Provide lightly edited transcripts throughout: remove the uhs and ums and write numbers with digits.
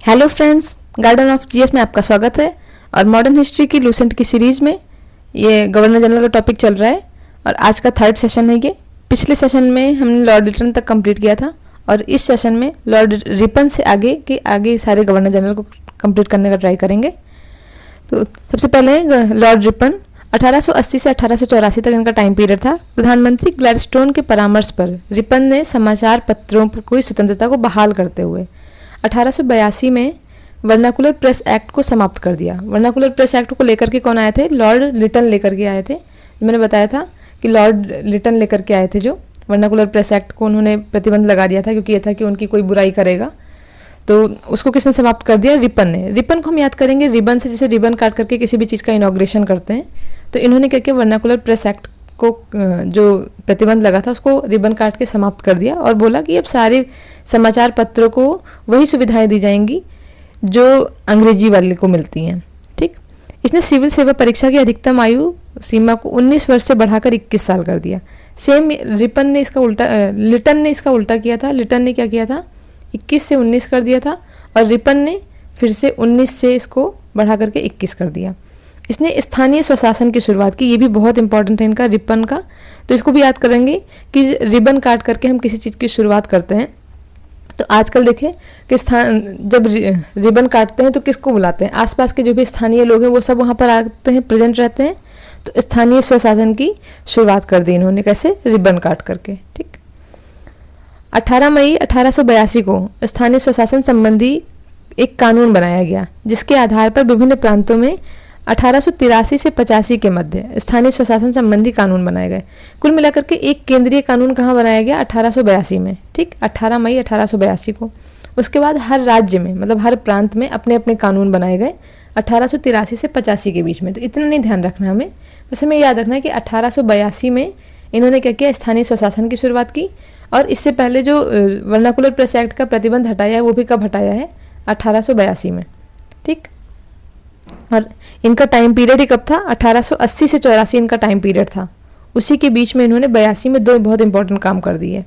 Hello friends, garden of GS में आपका स्वागत है। और मॉडर्न हिस्ट्री की लूसेंट की सीरीज़ में ये गवर्नर जनरल का टॉपिक चल रहा है और आज का थर्ड सेशन है ये। पिछले सेशन में हमने लॉर्ड रिपन तक कंप्लीट किया था और इस सेशन में लॉर्ड रिपन से आगे सारे गवर्नर जनरल को कंप्लीट करने का ट्राई करेंगे। तो सबसे पहले लॉर्ड रिपन 1880 से 1884 तक इनका टाइम पीरियड था। प्रधानमंत्री ग्लैडस्टोन के परामर्श पर रिपन ने समाचार पत्रों की स्वतंत्रता को बहाल करते हुए 1882 में वर्नाकुलर प्रेस एक्ट को समाप्त कर दिया। वर्नाकुलर प्रेस एक्ट को लेकर के कौन आए थे? लॉर्ड लिटन लेकर के आए थे। मैंने बताया था कि लॉर्ड लिटन लेकर के आए थे जो वर्नाकुलर प्रेस एक्ट को उन्होंने प्रतिबंध लगा दिया था, क्योंकि ये था कि उनकी कोई बुराई करेगा। तो उसको किसने समाप्त कर दिया? रिपन ने। रिपन को हम याद करेंगे रिबन से, जैसे रिबन काट करके किसी भी चीज़ का इनॉग्रेशन करते हैं। तो इन्होंने क्या किया, वर्नाकुलर प्रेस एक्ट को जो प्रतिबंध लगा था उसको रिबन काट के समाप्त कर दिया और बोला कि अब सारे समाचार पत्रों को वही सुविधाएं दी जाएंगी जो अंग्रेजी वाले को मिलती हैं। ठीक। इसने सिविल सेवा परीक्षा की अधिकतम आयु सीमा को 19 वर्ष से बढ़ाकर 21 साल कर दिया। सेम लिटन ने इसका उल्टा किया था। लिटन ने क्या किया था? 21 से 19 कर दिया था और रिपन ने फिर से 19 से इसको बढ़ा करके 21 कर दिया। इसने स्थानीय स्वशासन की शुरुआत की। ये भी बहुत इंपॉर्टेंट है इनका, रिपन का। तो इसको भी याद करेंगे कि रिबन काट करके हम किसी चीज़ की शुरुआत करते हैं। तो आजकल देखें कि जब रिबन काटते हैं तो किसको बुलाते हैं? आसपास के जो भी स्थानीय लोग हैं वो सब वहाँ पर आते हैं, प्रेजेंट रहते हैं। तो स्थानीय स्वशासन की शुरुआत कर दी इन्होंने, कैसे? रिबन काट करके। ठीक। 18 मई 1882 को स्थानीय स्वशासन संबंधी एक कानून बनाया गया, जिसके आधार पर विभिन्न प्रांतों में 1883 से 85 के मध्य स्थानीय स्वशासन संबंधी कानून बनाए गए। कुल मिलाकर के एक केंद्रीय कानून कहाँ बनाया गया? 1882 में। ठीक, 18 मई 1882 को। उसके बाद हर राज्य में, मतलब हर प्रांत में अपने अपने कानून बनाए गए 1883 से 85 के बीच में। तो इतना नहीं ध्यान रखना हमें, बस हमें याद रखना है कि 1882 में इन्होंने क्या किया, स्थानीय स्वशासन की शुरुआत की। और इससे पहले जो वर्नाकुलर प्रेस एक्ट का प्रतिबंध हटाया है वो भी कब हटाया है? 1882 में। ठीक। और इनका टाइम पीरियड ही कब था? 1880 से 84 इनका टाइम पीरियड था। उसी के बीच में इन्होंने 82 में दो बहुत इंपॉर्टेंट काम कर दिए।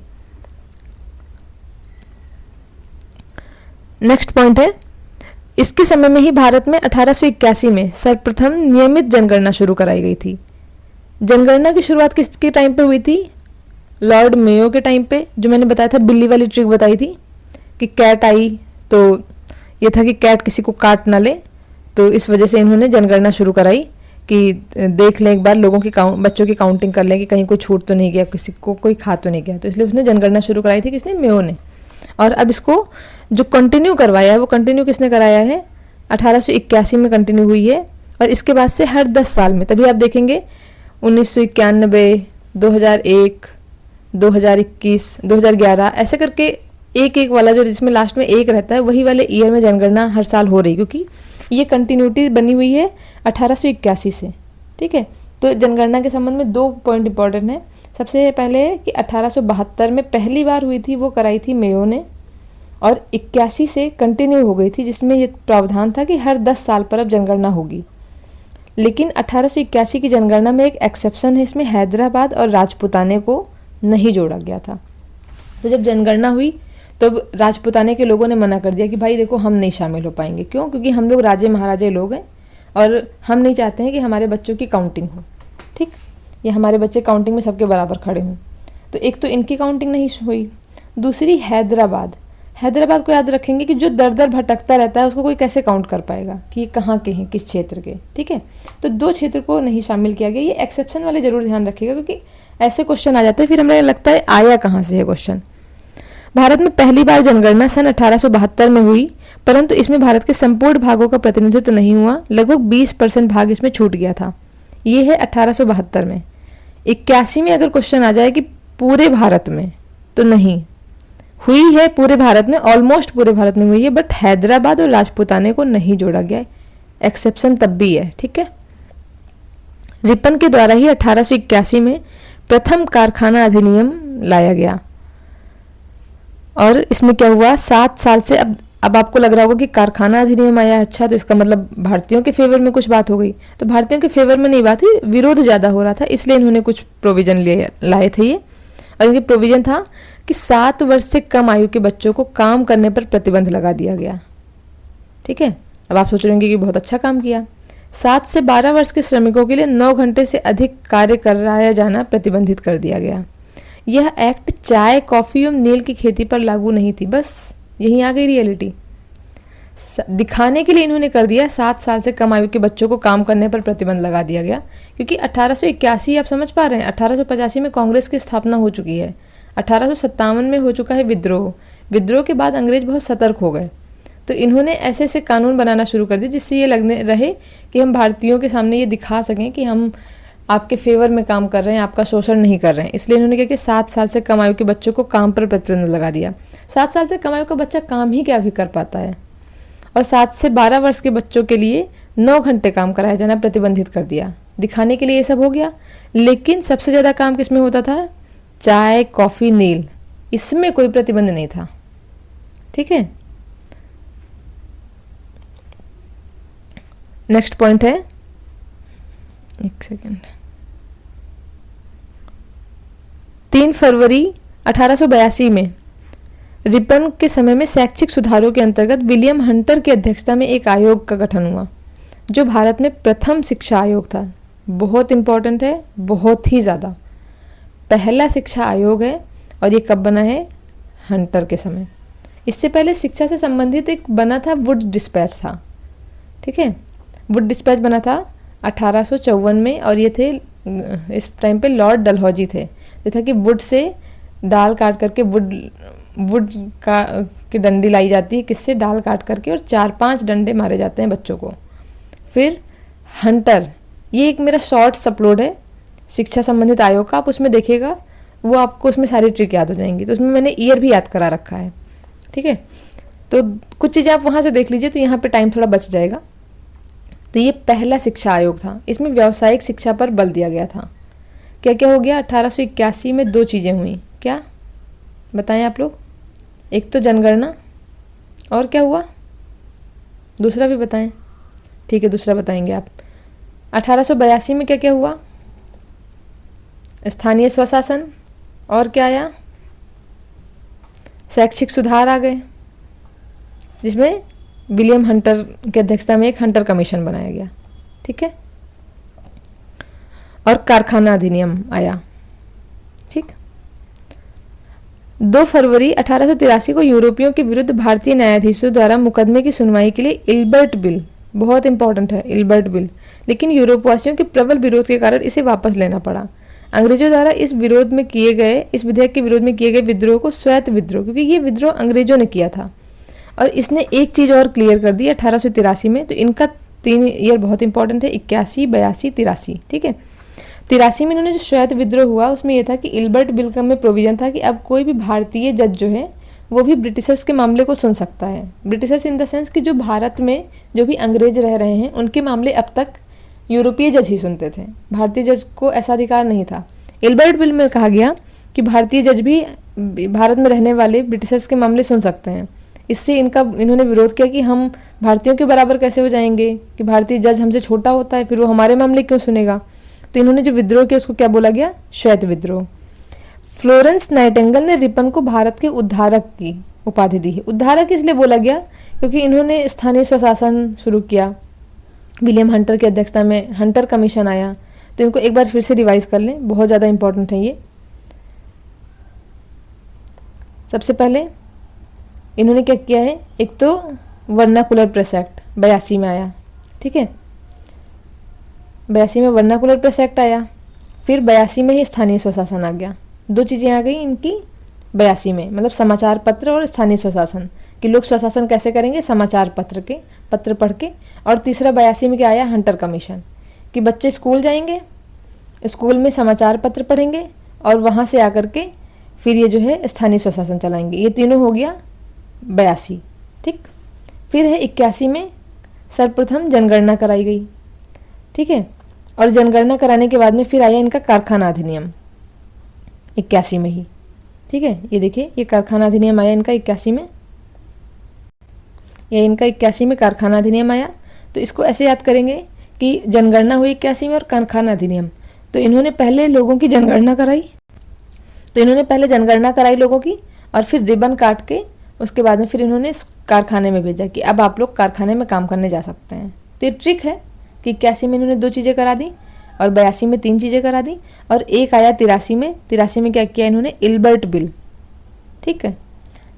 नेक्स्ट पॉइंट है, इसके समय में ही भारत में 1881 में सर्वप्रथम नियमित जनगणना शुरू कराई गई थी। जनगणना की शुरुआत किसके टाइम पे हुई थी? लॉर्ड मेयो के टाइम पे। जो मैंने बताया था, बिल्ली वाली ट्रिक बताई थी कि कैट आई तो ये था कि कैट किसी को काट ना ले, तो इस वजह से इन्होंने जनगणना शुरू कराई कि देख लें एक बार, लोगों की बच्चों की काउंटिंग कर लें कि कहीं कोई छूट तो नहीं गया, किसी को कोई खा तो नहीं गया। तो इसलिए उसने जनगणना शुरू कराई थी, किसने? मेयो ने। और अब इसको जो कंटिन्यू करवाया है वो कंटिन्यू किसने कराया है? 1881 में कंटिन्यू हुई है। और इसके बाद से हर 10 साल में, तभी आप देखेंगे 1991, 2001, 2021, 2011 ऐसे करके एक वाला जो जिसमें लास्ट में एक रहता है वही वाले ईयर में जनगणना हर साल हो रही, क्योंकि ये कंटिन्यूटी बनी हुई है 1881 से। ठीक है। तो जनगणना के संबंध में 2 पॉइंट इंपॉर्टेंट है। सबसे पहले कि 1872 में पहली बार हुई थी, वो कराई थी मेयो ने, और 81 से कंटिन्यू हो गई थी, जिसमें ये प्रावधान था कि हर 10 साल पर अब जनगणना होगी। लेकिन 1881 की जनगणना में एक एक्सेप्शन है, इसमें हैदराबाद और राजपूताने को नहीं जोड़ा गया था। तो जब जनगणना हुई तो राजपूताने के लोगों ने मना कर दिया कि भाई देखो, हम नहीं शामिल हो पाएंगे। क्यों? क्योंकि हम लोग राजे महाराजे लोग हैं और हम नहीं चाहते हैं कि हमारे बच्चों की काउंटिंग हो। ठीक, या हमारे बच्चे काउंटिंग में सबके बराबर खड़े हों। तो एक तो इनकी काउंटिंग नहीं हुई, दूसरी हैदराबाद को याद रखेंगे कि जो दर दर भटकता रहता है उसको कोई कैसे काउंट कर पाएगा कि ये कहाँ के हैं, किस क्षेत्र के। ठीक है। तो 2 क्षेत्र को नहीं शामिल किया गया। ये एक्सेप्शन वाले जरूर ध्यान रखिएगा, क्योंकि ऐसे क्वेश्चन आ जाते हैं, फिर हमें लगता है आया कहाँ से है क्वेश्चन। भारत में पहली बार जनगणना सन 1872 में हुई, परंतु इसमें भारत के संपूर्ण भागों का प्रतिनिधित्व नहीं हुआ। लगभग 20% भाग इसमें छूट गया था। ये है 1872 में। 81 में अगर क्वेश्चन आ जाए कि पूरे भारत में, तो नहीं हुई है, पूरे भारत में, ऑलमोस्ट पूरे भारत में हुई है, बट हैदराबाद और राजपूताने को नहीं जोड़ा गया। एक्सेप्शन तब भी है। ठीक है। रिपन के द्वारा ही 1881 में प्रथम कारखाना अधिनियम लाया गया। और इसमें क्या हुआ, 7 साल से अब आपको लग रहा होगा कि कारखाना अधिनियम आया, अच्छा तो इसका मतलब भारतीयों के फेवर में कुछ बात हो गई। तो भारतीयों के फेवर में नहीं बात हुई, विरोध ज़्यादा हो रहा था, इसलिए इन्होंने कुछ प्रोविजन लाए थे ये। और इनके प्रोविजन था कि 7 वर्ष से कम आयु के बच्चों को काम करने पर प्रतिबंध लगा दिया गया। ठीक है। अब आप सोच रहे होंगे कि बहुत अच्छा काम किया। 7 से 12 वर्ष के श्रमिकों के लिए 9 घंटे से अधिक कार्य कराया जाना प्रतिबंधित कर दिया गया। यह एक्ट चाय, कॉफ़ी एवं नील की खेती पर लागू नहीं थी। बस यहीं आ गई रियलिटी। दिखाने के लिए इन्होंने कर दिया 7 साल से कम आयु के बच्चों को काम करने पर प्रतिबंध लगा दिया गया, क्योंकि 1881 आप समझ पा रहे हैं, 1885 में कांग्रेस की स्थापना हो चुकी है, 1857 में हो चुका है विद्रोह। विद्रोह के बाद अंग्रेज बहुत सतर्क हो गए, तो इन्होंने ऐसे ऐसे कानून बनाना शुरू कर दिए जिससे ये लगने रहे कि हम भारतीयों के सामने ये दिखा सकें कि हम आपके फेवर में काम कर रहे हैं, आपका शोषण नहीं कर रहे हैं। इसलिए इन्होंने क्या कि 7 साल से कम आयु के बच्चों को काम पर प्रतिबंध लगा दिया। 7 साल से कम आयु का बच्चा काम ही क्या भी कर पाता है। और 7 से 12 वर्ष के बच्चों के लिए 9 घंटे काम कराया जाना प्रतिबंधित कर दिया। दिखाने के लिए ये सब हो गया, लेकिन सबसे ज़्यादा काम किस में होता था? चाय, कॉफ़ी, नील, इसमें कोई प्रतिबंध नहीं था। ठीक है। नेक्स्ट पॉइंट है, एक सेकेंड, 3 फरवरी 1882 में रिपन के समय में शैक्षिक सुधारों के अंतर्गत विलियम हंटर की अध्यक्षता में एक आयोग का गठन हुआ, जो भारत में प्रथम शिक्षा आयोग था। बहुत इंपॉर्टेंट है, बहुत ही ज़्यादा। पहला शिक्षा आयोग है और ये कब बना है? हंटर के समय। इससे पहले शिक्षा से संबंधित एक बना था वुड डिस्पैच था। ठीक है, वुड डिस्पैच बना था 1854 में, और ये थे इस टाइम पे लॉर्ड डलहौजी थे, जो था कि वुड से डाल काट करके वुड का की डंडी लाई जाती है, किससे? डाल काट करके, और 4-5 डंडे मारे जाते हैं बच्चों को। फिर हंटर, ये एक मेरा शॉर्ट्स अपलोड है शिक्षा संबंधित आयोग का, आप उसमें देखिएगा, वो आपको उसमें सारी ट्रिक याद हो जाएंगी। तो उसमें मैंने ईयर भी याद करा रखा है। ठीक है, तो कुछ चीज़ें आप वहाँ से देख लीजिए, तो यहाँ पे टाइम थोड़ा बच जाएगा। तो ये पहला शिक्षा आयोग था, इसमें व्यावसायिक शिक्षा पर बल दिया गया था। क्या क्या हो गया? 1881 में 2 चीज़ें हुई। क्या बताएं आप लोग? एक तो जनगणना, और क्या हुआ? दूसरा भी बताएं। ठीक है, दूसरा बताएंगे आप। 1882 में क्या क्या हुआ? स्थानीय स्वशासन, और क्या आया? शैक्षिक सुधार आ गए, जिसमें विलियम हंटर की अध्यक्षता में एक हंटर कमीशन बनाया गया। ठीक है, और कारखाना अधिनियम आया। ठीक, 2 फरवरी 1883 को यूरोपियों के विरुद्ध भारतीय न्यायाधीशों द्वारा मुकदमे की सुनवाई के लिए इल्बर्ट बिल, बहुत इंपॉर्टेंट है इल्बर्ट बिल, लेकिन यूरोपवासियों के प्रबल विरोध के कारण इसे वापस लेना पड़ा। अंग्रेजों द्वारा इस विधेयक के विरोध में किए गए विद्रोह को श्वेत विद्रोह, क्योंकि ये विद्रोह अंग्रेजों ने किया था। और इसने एक चीज़ और क्लियर कर दी 1883 में, तो इनका 3 ईयर बहुत इंपॉर्टेंट है, 81, 82, 83। ठीक है, 83 में इन्होंने जो श्वेत विद्रोह हुआ, उसमें यह था कि इल्बर्ट बिल का में प्रोविजन था कि अब कोई भी भारतीय जज जो है वो भी ब्रिटिशर्स के मामले को सुन सकता है। ब्रिटिशर्स इन द सेंस कि जो भारत में जो भी अंग्रेज रह रहे हैं, उनके मामले अब तक यूरोपीय जज ही सुनते थे, भारतीय जज को ऐसा अधिकार नहीं था। इल्बर्ट बिल में कहा गया कि भारतीय जज भी भारत में रहने वाले ब्रिटिशर्स के मामले सुन सकते हैं। इससे इन्होंने विरोध किया कि हम भारतीयों के बराबर कैसे हो जाएंगे, कि भारतीय जज हमसे छोटा होता है, फिर वो हमारे मामले क्यों सुनेगा। तो इन्होंने जो विद्रोह किया उसको क्या बोला गया? श्वेत विद्रोह। फ्लोरेंस नाइटिंगेल ने रिपन को भारत के उद्धारक की उपाधि दी है। उद्धारक इसलिए बोला गया क्योंकि इन्होंने स्थानीय स्वशासन शुरू किया, विलियम हंटर की अध्यक्षता में हंटर कमीशन आया। तो इनको एक बार फिर से रिवाइज कर लें, बहुत ज़्यादा इंपॉर्टेंट है ये। सबसे पहले इन्होंने क्या किया है? एक तो वर्नाकुलर प्रेस एक्ट 82 में आया। ठीक है, 82 में वर्नाकुलर प्रेस एक्ट आया, फिर 82 में ही स्थानीय स्वशासन आ गया। 2 चीज़ें आ गई इनकी 82 में, मतलब समाचार पत्र और स्थानीय स्वशासन, कि लोग स्वशासन कैसे करेंगे? समाचार पत्र पढ़ के। और तीसरा 82 में क्या आया? हंटर कमीशन, कि बच्चे स्कूल जाएंगे, स्कूल में समाचार पत्र पढ़ेंगे और वहाँ से आकर के फिर ये जो है स्थानीय स्वशासन चलाएंगे। ये तीनों हो गया 82। ठीक, फिर है 81 में सर्वप्रथम जनगणना कराई गई। ठीक है, और जनगणना कराने के बाद में फिर आया इनका कारखाना अधिनियम 81 में ही। ठीक है, ये देखिए, ये कारखाना अधिनियम आया इनका 81 में, या इनका 81 में कारखाना अधिनियम आया। तो इसको ऐसे याद करेंगे कि जनगणना हुई 81 में और कारखाना अधिनियम। तो इन्होंने पहले लोगों की जनगणना कराई, लोगों की, और फिर रिबन काट के उसके बाद में फिर इन्होंने इस कारखाने में भेजा कि अब आप लोग कारखाने में काम करने जा सकते हैं। तो ये ट्रिक है कि 81 में इन्होंने 2 चीज़ें करा दी और 82 में 3 चीज़ें करा दी और एक आया 83 में। 83 में क्या किया इन्होंने, इल्बर्ट बिल। ठीक है,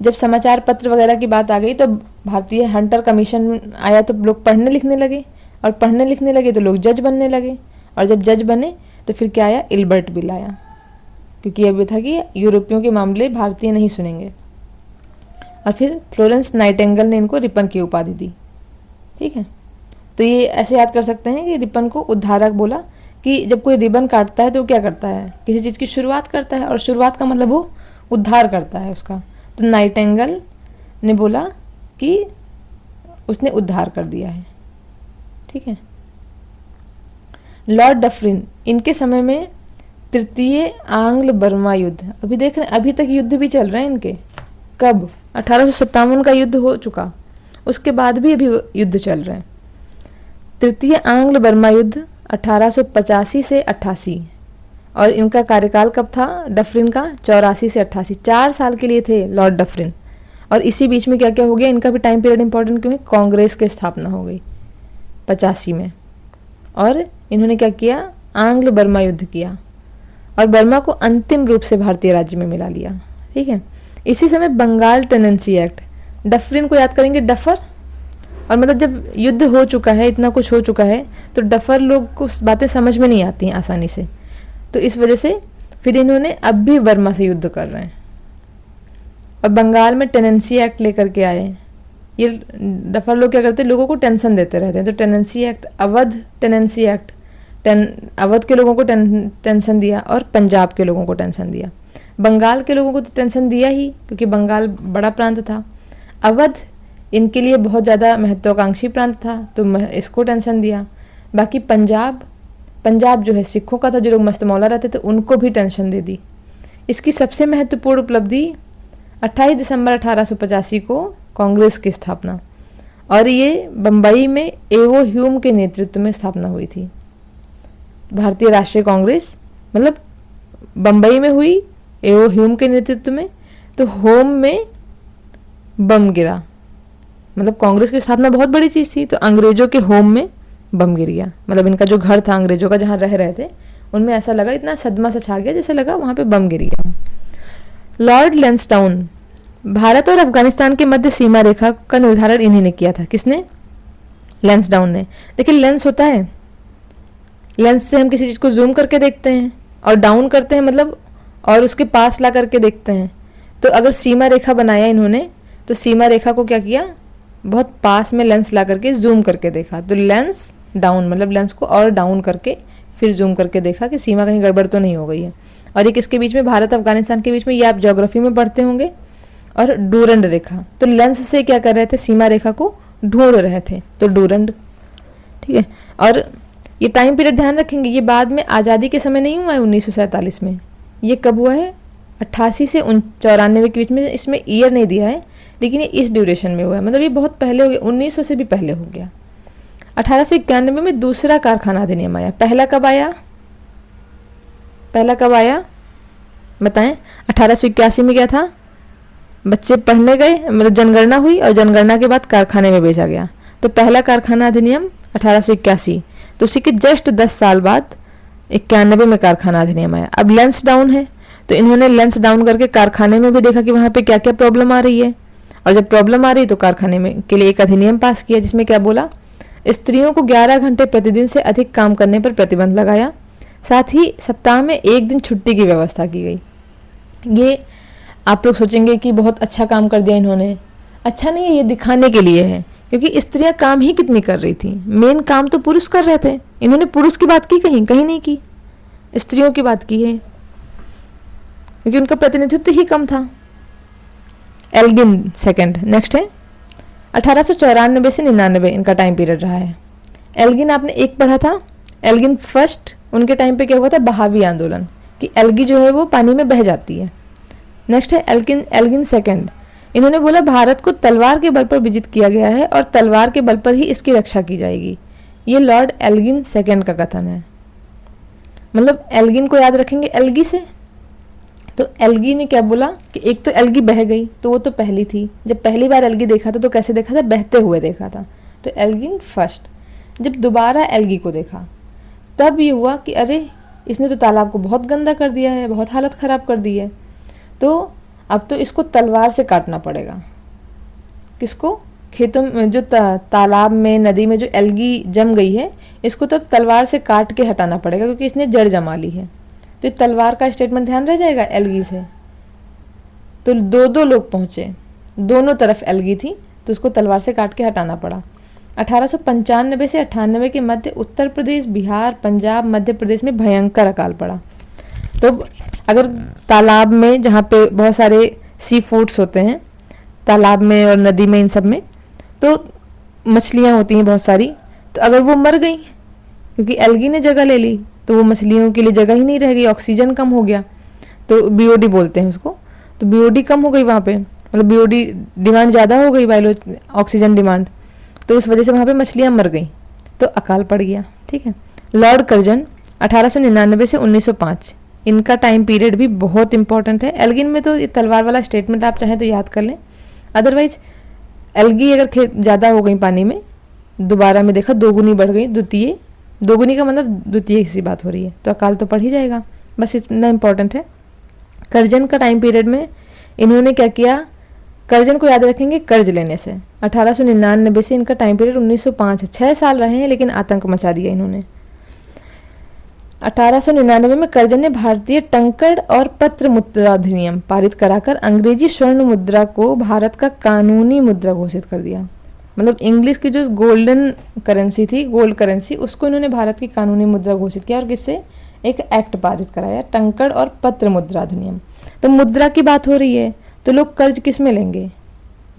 जब समाचार पत्र वगैरह की बात आ गई तो भारतीय हंटर कमीशन आया तो लोग पढ़ने लिखने लगे, और पढ़ने लिखने लगे तो लोग जज बनने लगे, और जब जज बने तो फिर क्या आया, इल्बर्ट बिल आया, क्योंकि ये भी था कि यूरोपियों के मामले भारतीय नहीं सुनेंगे। और फिर फ्लोरेंस नाइटिंगेल ने इनको रिपन की उपाधि दी। ठीक है, तो ये ऐसे याद कर सकते हैं कि रिपन को उद्धारक बोला कि जब कोई रिबन काटता है तो वो क्या करता है, किसी चीज़ की शुरुआत करता है, और शुरुआत का मतलब वो उद्धार करता है उसका। तो नाइटिंगेल ने बोला कि उसने उद्धार कर दिया है। ठीक है, लॉर्ड डफरिन, इनके समय में तृतीय आंग्ल बर्मा युद्ध, अभी देख रहे हैं अभी तक युद्ध भी चल रहे हैं इनके। कब, 1857 का युद्ध हो चुका, उसके बाद भी अभी युद्ध चल रहे हैं। तृतीय आंग्ल बर्मा युद्ध 1885 से 88, और इनका कार्यकाल कब था डफरिन का, 84 से 88, 4 साल के लिए थे लॉर्ड डफरिन। और इसी बीच में क्या क्या हो गया, इनका भी टाइम पीरियड इंपॉर्टेंट क्यों है, कांग्रेस की स्थापना हो गई 85 में, और इन्होंने क्या किया, आंग्ल बर्मा युद्ध किया और बर्मा को अंतिम रूप से भारतीय राज्य में मिला लिया। ठीक है, इसी समय बंगाल टेनेंसी एक्ट, डफरिन को याद करेंगे डफर, और मतलब जब युद्ध हो चुका है, इतना कुछ हो चुका है, तो डफर लोग को बातें समझ में नहीं आती हैं आसानी से, तो इस वजह से फिर इन्होंने अब भी बर्मा से युद्ध कर रहे हैं और बंगाल में टेनेंसी एक्ट लेकर के आए। ये डफर लोग क्या करते हैं, लोगों को टेंशन देते रहते हैं, तो tenancy act, Awadh tenancy act, Awadh के लोगों को टेंशन दिया और पंजाब के लोगों को टेंशन दिया। बंगाल के लोगों को तो टेंशन दिया ही, क्योंकि बंगाल बड़ा प्रांत था। अवध इनके लिए बहुत ज़्यादा महत्वाकांक्षी प्रांत था, तो इसको टेंशन दिया। बाकी पंजाब जो है सिखों का था, जो लोग मस्तमौला रहते थे, उनको भी टेंशन दे दी। इसकी सबसे महत्वपूर्ण उपलब्धि 28 दिसंबर 1885 को कांग्रेस की स्थापना, और ये बम्बई में एवो ह्यूम के नेतृत्व में स्थापना हुई थी। भारतीय राष्ट्रीय कांग्रेस मतलब बम्बई में हुई एवो ह्यूम के नेतृत्व में, तो होम में बम गिरा, मतलब कांग्रेस की स्थापना बहुत बड़ी चीज़ थी, तो अंग्रेजों के होम में बम गिर गया। मतलब इनका जो घर था अंग्रेजों का, जहाँ रह रहे थे, उनमें ऐसा लगा, इतना सदमा सा छा गया, जैसे लगा वहाँ पे बम गिर गया। लॉर्ड लैंसडाउन, भारत और अफगानिस्तान के मध्य सीमा रेखा का निर्धारण इन्हीं ने किया था। किसने, लैंसडाउन ने। देखिए लेंस होता है, लेंस से हम किसी चीज़ को जूम करके देखते हैं और डाउन करते हैं, मतलब और उसके पास ला करके देखते हैं। तो अगर सीमा रेखा बनाया इन्होंने, तो सीमा रेखा को क्या किया, बहुत पास में लेंस ला करके जूम करके देखा। तो लेंस डाउन मतलब लेंस को और डाउन करके फिर जूम करके देखा कि सीमा कहीं गड़बड़ तो नहीं हो गई है। और ये किसके बीच में, भारत अफगानिस्तान के बीच में, ये आप ज्योग्राफी में पढ़ते होंगे। और डूरंड रेखा, तो लेंस से क्या कर रहे थे, सीमा रेखा को ढूंढ रहे थे, तो डूरंड। ठीक है, और ये टाइम पीरियड ध्यान रखेंगे, ये बाद में आज़ादी के समय नहीं हुआ है 1947 में, ये कब हुआ है 88 से 94 के बीच में। इसमें ईयर नहीं दिया है, लेकिन ये इस ड्यूरेशन में हुआ है, मतलब ये बहुत पहले हो गया, 1900 से भी पहले हो गया। 1891 में दूसरा कारखाना अधिनियम आया। पहला कब आया, बताएं। 1881 में क्या था, बच्चे पढ़ने गए, मतलब जनगणना हुई और जनगणना के बाद कारखाने में भेजा गया, तो पहला कारखाना अधिनियम 1881। तो उसी के जस्ट 10 साल बाद 91 में कारखाना अधिनियम आया। अब लेंस डाउन है, तो इन्होंने लेंस डाउन करके कारखाने में भी देखा कि वहाँ पे क्या क्या प्रॉब्लम आ रही है, और जब प्रॉब्लम आ रही तो कारखाने में के लिए एक अधिनियम पास किया, जिसमें क्या बोला, स्त्रियों को 11 घंटे प्रतिदिन से अधिक काम करने पर प्रतिबंध लगाया। साथ ही सप्ताह में 1 दिन छुट्टी की व्यवस्था की गई। ये आप लोग सोचेंगे कि बहुत अच्छा काम कर दिया इन्होंने, अच्छा नहीं है, ये दिखाने के लिए है, क्योंकि स्त्रियां काम ही कितनी कर रही थी, मेन काम तो पुरुष कर रहे थे। इन्होंने पुरुष की बात की, कहीं नहीं की, स्त्रियों की बात की है, क्योंकि उनका प्रतिनिधित्व ही कम था। एल्गिन सेकंड, नेक्स्ट है 1894 से 99 इनका टाइम पीरियड रहा है। एल्गिन आपने एक पढ़ा था, एल्गिन फर्स्ट, उनके टाइम पे क्या हुआ था, बहावी आंदोलन, कि एल्गी जो है वो पानी में बह जाती है। नेक्स्ट है एल्गिन सेकंड, इन्होंने बोला भारत को तलवार के बल पर विजित किया गया है और तलवार के बल पर ही इसकी रक्षा की जाएगी। ये लॉर्ड एल्गिन सेकंड का कथन है। मतलब एल्गिन को याद रखेंगे एल्गी से, तो एल्गी ने क्या बोला कि एक तो एल्गी बह गई, तो वो तो पहली थी, जब पहली बार एल्गी देखा था तो कैसे देखा था, बहते हुए देखा था, तो एल्गिन फर्स्ट। जब दोबारा एल्गी को देखा तब ये हुआ कि अरे इसने तो तालाब को बहुत गंदा कर दिया है, बहुत हालत ख़राब कर दी है, तो अब तो इसको तलवार से काटना पड़ेगा। किसको? खेतों में जो तालाब में, नदी में जो एल्गी जम गई है, इसको तब तलवार से काट के हटाना पड़ेगा, क्योंकि इसने जड़ जमा ली है। तो तलवार का स्टेटमेंट ध्यान रह जाएगा एल्गी से। तो दो लोग पहुंचे, दोनों तरफ एल्गी थी, तो उसको तलवार से काट के हटाना पड़ा। 1895 से 98 के मध्य उत्तर प्रदेश, बिहार, पंजाब, मध्य प्रदेश में भयंकर अकाल पड़ा। तो अगर तालाब में, जहाँ पे बहुत सारे सी फूड्स होते हैं तालाब में और नदी में, इन सब में तो मछलियाँ होती हैं बहुत सारी, तो अगर वो मर गई क्योंकि एल्गी ने जगह ले ली, तो वो मछलियों के लिए जगह ही नहीं रह गई, ऑक्सीजन कम हो गया, तो बीओडी बोलते हैं उसको। तो बीओडी कम हो गई वहाँ पे, मतलब बीओडी डिमांड ज़्यादा हो गई, ऑक्सीजन डिमांड, तो उस वजह से वहाँ पे मछलियाँ मर गई, तो अकाल पड़ गया। ठीक है। लॉर्ड कर्जन 1899 से 1905, इनका टाइम पीरियड भी बहुत इंपॉर्टेंट है। एल्गिन में तो ये तलवार वाला स्टेटमेंट आप चाहें तो याद कर लें, अदरवाइज एल्गी अगर ज़्यादा हो गई पानी में, दोबारा में देखा दोगुनी बढ़ गई, द्वितीय, दोगुनी का मतलब द्वितीय की बात हो रही है, तो अकाल तो पड़ ही जाएगा। बस इतना इंपॉर्टेंट है। कर्जन का टाइम पीरियड में इन्होंने क्या किया, कर्जन को याद रखेंगे कर्ज लेने से। 1899 से इनका टाइम पीरियड 1905 है, 6 साल रहे हैं, लेकिन आतंक मचा दिया इन्होंने। 1899 में कर्जन ने भारतीय टंकड़ और पत्र मुद्रा अधिनियम पारित कराकर अंग्रेजी स्वर्ण मुद्रा को भारत का कानूनी मुद्रा घोषित कर दिया। मतलब इंग्लिश की जो गोल्डन करेंसी थी, गोल्ड करेंसी, उसको इन्होंने भारत की कानूनी मुद्रा घोषित किया, और किससे? एक एक्ट पारित कराया, टंकड़ और पत्र मुद्रा अधिनियम। तो मुद्रा की बात हो रही है, तो लोग कर्ज किस में लेंगे?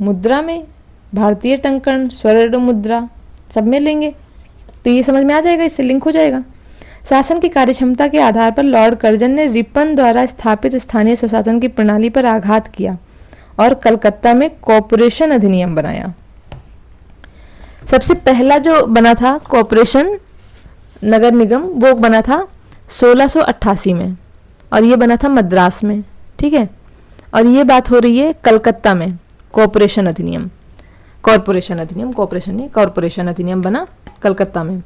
मुद्रा में, भारतीय टंकण, स्वर्ण मुद्रा, सब में लेंगे। तो ये समझ में आ जाएगा, इससे लिंक हो जाएगा। शासन की कार्यक्षमता के आधार पर लॉर्ड कर्जन ने रिपन द्वारा स्थापित स्थानीय स्वशासन की प्रणाली पर आघात किया और कलकत्ता में कॉर्पोरेशन अधिनियम बनाया। सबसे पहला जो बना था कॉर्पोरेशन नगर निगम, वो बना था 1688 में, और ये बना था मद्रास में। ठीक है। और ये बात हो रही है कलकत्ता में, कॉर्पोरेशन अधिनियम, कॉर्पोरेशन अधिनियम, कॉर्पोरेशन नहीं, कॉर्पोरेशन अधिनियम बना कलकत्ता में।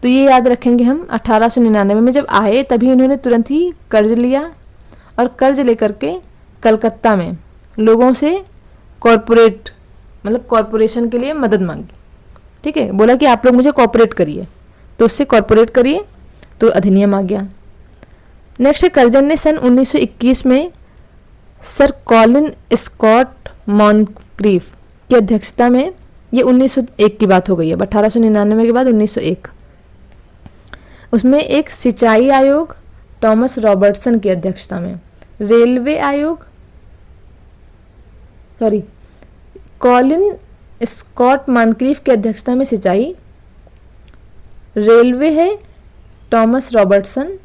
तो ये याद रखेंगे हम। 1899 में जब आए तभी इन्होंने तुरंत ही कर्ज लिया, और कर्ज लेकर के कलकत्ता में लोगों से कॉर्पोरेट, मतलब कॉर्पोरेशन के लिए मदद मांगी। ठीक है। बोला कि आप लोग मुझे कॉर्पोरेट करिए, तो उससे कॉर्पोरेट करिए, तो अधिनियम आ गया। नेक्स्ट है कर्जन ने सन 1921 में सर कॉलिन स्कॉट मॉनक्रीफ की अध्यक्षता में, ये 1901 की बात हो गई है, 1899 के बाद 1901, उसमें एक सिंचाई आयोग टॉमस रॉबर्टसन की अध्यक्षता में, रेलवे आयोग, कॉलिन स्कॉट मॉनक्रीफ की अध्यक्षता में सिंचाई, रेलवे है टॉमस रॉबर्टसन।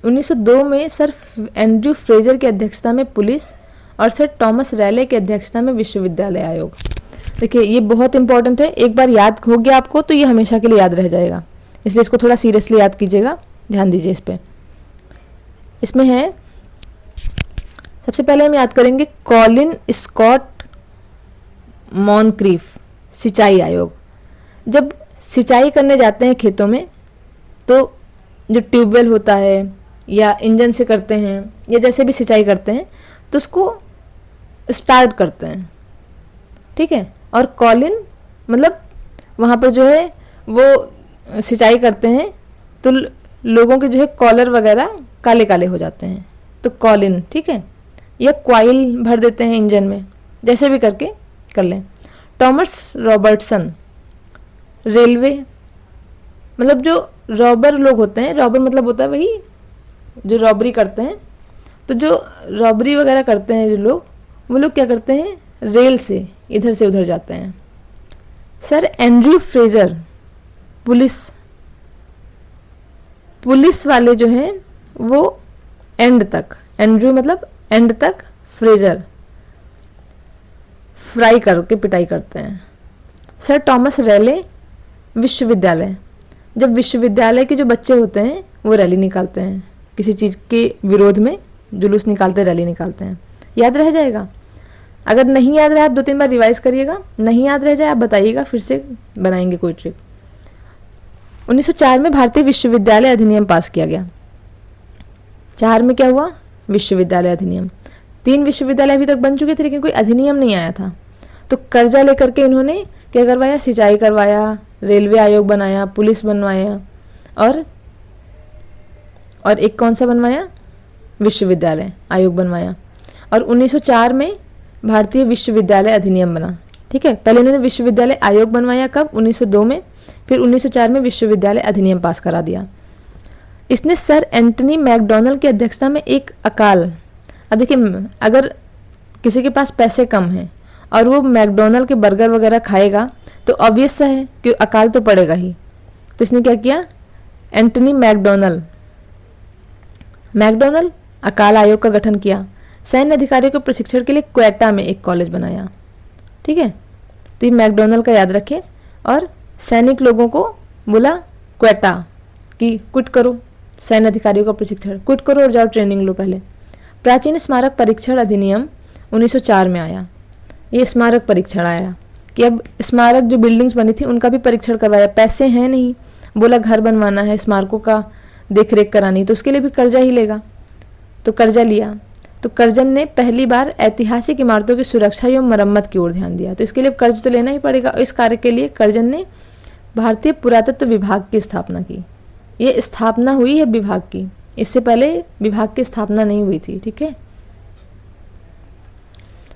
1902 में सर एंड्रयू फ्रेजर की अध्यक्षता में पुलिस, और सर टॉमस रैले की अध्यक्षता में विश्वविद्यालय आयोग। देखिए ये बहुत इंपॉर्टेंट है, एक बार याद हो गया आपको तो ये हमेशा के लिए याद रह जाएगा, इसलिए इसको थोड़ा सीरियसली याद कीजिएगा, ध्यान दीजिए इस पर। इसमें है, सबसे पहले हम याद करेंगे कॉलिन स्कॉट मॉनक्रीफ सिंचाई आयोग। जब सिंचाई करने जाते हैं खेतों में, तो जो ट्यूबवेल होता है या इंजन से करते हैं या जैसे भी सिंचाई करते हैं, तो उसको स्टार्ट करते हैं। ठीक है। और कॉलिन मतलब वहाँ पर जो है वो सिंचाई करते हैं, तो लोगों के जो है कॉलर वगैरह काले काले हो जाते हैं, तो कॉलिन। ठीक है। या कॉइल भर देते हैं इंजन में, जैसे भी करके कर लें। टॉमस रॉबर्टसन रेलवे, मतलब जो रॉबर लोग होते हैं, रॉबर मतलब होता है वही जो रॉबरी करते हैं, तो जो रॉबरी वगैरह करते हैं जो लोग, वो लोग क्या करते हैं, रेल से इधर से उधर जाते हैं। सर एंड्रयू फ्रेजर पुलिस वाले जो हैं वो एंड तक, एंड्रयू मतलब एंड तक, फ्रेजर फ्राई करके पिटाई करते हैं। सर टॉमस रैले विश्वविद्यालय, जब विश्वविद्यालय के जो बच्चे होते हैं वो रैली निकालते हैं किसी चीज़ के विरोध में, जुलूस निकालते, रैली निकालते हैं। याद रह जाएगा? अगर नहीं याद रहा आप 2-3 बार रिवाइज करिएगा, नहीं याद रह जाए आप बताइएगा, फिर से बनाएंगे कोई ट्रिक। 1904 में भारतीय विश्वविद्यालय अधिनियम पास किया गया। 4 में क्या हुआ? विश्वविद्यालय अधिनियम। 3 विश्वविद्यालय अभी तक बन चुके थे लेकिन कोई अधिनियम नहीं आया था। तो कर्जा लेकर के इन्होंने क्या करवाया? सिंचाई करवाया, रेलवे आयोग बनाया, पुलिस बनवाया, और एक कौन सा बनवाया? विश्वविद्यालय आयोग बनवाया। और 1904 में भारतीय विश्वविद्यालय अधिनियम बना। ठीक है, पहले इन्होंने विश्वविद्यालय आयोग बनवाया, कब? 1902 में। फिर 1904 में विश्वविद्यालय अधिनियम पास करा दिया। इसने सर एंटनी मैकडॉनल्ड की अध्यक्षता में एक अकाल, अब देखिए अगर किसी के पास पैसे कम हैं और वो मैकडॉनल्ड के बर्गर वगैरह खाएगा तो ऑब्वियस सा है कि अकाल तो पड़ेगा ही। तो इसने क्या किया? एंटनी मैकडॉनल्ड अकाल आयोग का गठन किया। सैन्य अधिकारियों के प्रशिक्षण के लिए क्वेटा में एक कॉलेज बनाया। ठीक है, तो ये मैकडॉनल्ड का याद रखें। और सैनिक लोगों को बोला क्वेटा कि क्विट करो, सैन्य अधिकारियों का प्रशिक्षण क्विट करो और जाओ ट्रेनिंग लो पहले। प्राचीन स्मारक परीक्षण अधिनियम 1904 में आया। ये स्मारक परीक्षण आया कि अब स्मारक जो बिल्डिंग्स बनी थी उनका भी परीक्षण करवाया। पैसे हैं नहीं, बोला घर बनवाना है, स्मारकों का देख रेख करानी, तो उसके लिए भी कर्जा ही लेगा। तो कर्जा लिया। तो कर्जन ने पहली बार ऐतिहासिक इमारतों की सुरक्षा एवं मरम्मत की ओर ध्यान दिया। तो इसके लिए कर्ज तो लेना ही पड़ेगा। इस कार्य के लिए कर्जन ने भारतीय पुरातत्व विभाग की स्थापना की। ये स्थापना हुई है विभाग की, इससे पहले विभाग की स्थापना नहीं हुई थी। ठीक है,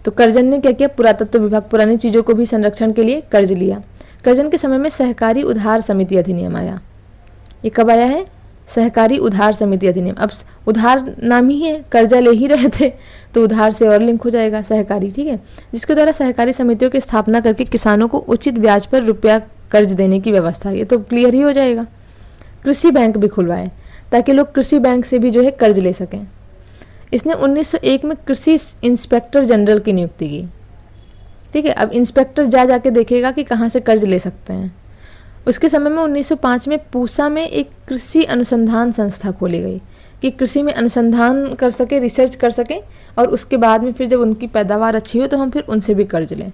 तो कर्जन ने क्या किया? पुरातत्व विभाग, पुरानी चीज़ों को भी संरक्षण के लिए कर्ज लिया। कर्जन के समय में सहकारी उधार समिति अधिनियम आया। ये कब आया है? सहकारी उधार समिति अधिनियम। अब उधार नाम ही है, कर्जा ले ही रहे थे तो उधार से और लिंक हो जाएगा सहकारी। ठीक है, जिसके द्वारा सहकारी समितियों की स्थापना करके किसानों को उचित ब्याज पर रुपया कर्ज देने की व्यवस्था। ये तो क्लियर ही हो जाएगा। कृषि बैंक भी खुलवाए ताकि लोग कृषि बैंक से भी जो है कर्ज ले सकें। इसने 1901 में कृषि इंस्पेक्टर जनरल की नियुक्ति की। ठीक है, अब इंस्पेक्टर जाके देखेगा कि कहाँ से कर्ज ले सकते हैं। उसके समय में 1905 में पूसा में एक कृषि अनुसंधान संस्था खोली गई कि कृषि में अनुसंधान कर सके, रिसर्च कर सके, और उसके बाद में फिर जब उनकी पैदावार अच्छी हो तो हम फिर उनसे भी कर्ज लें।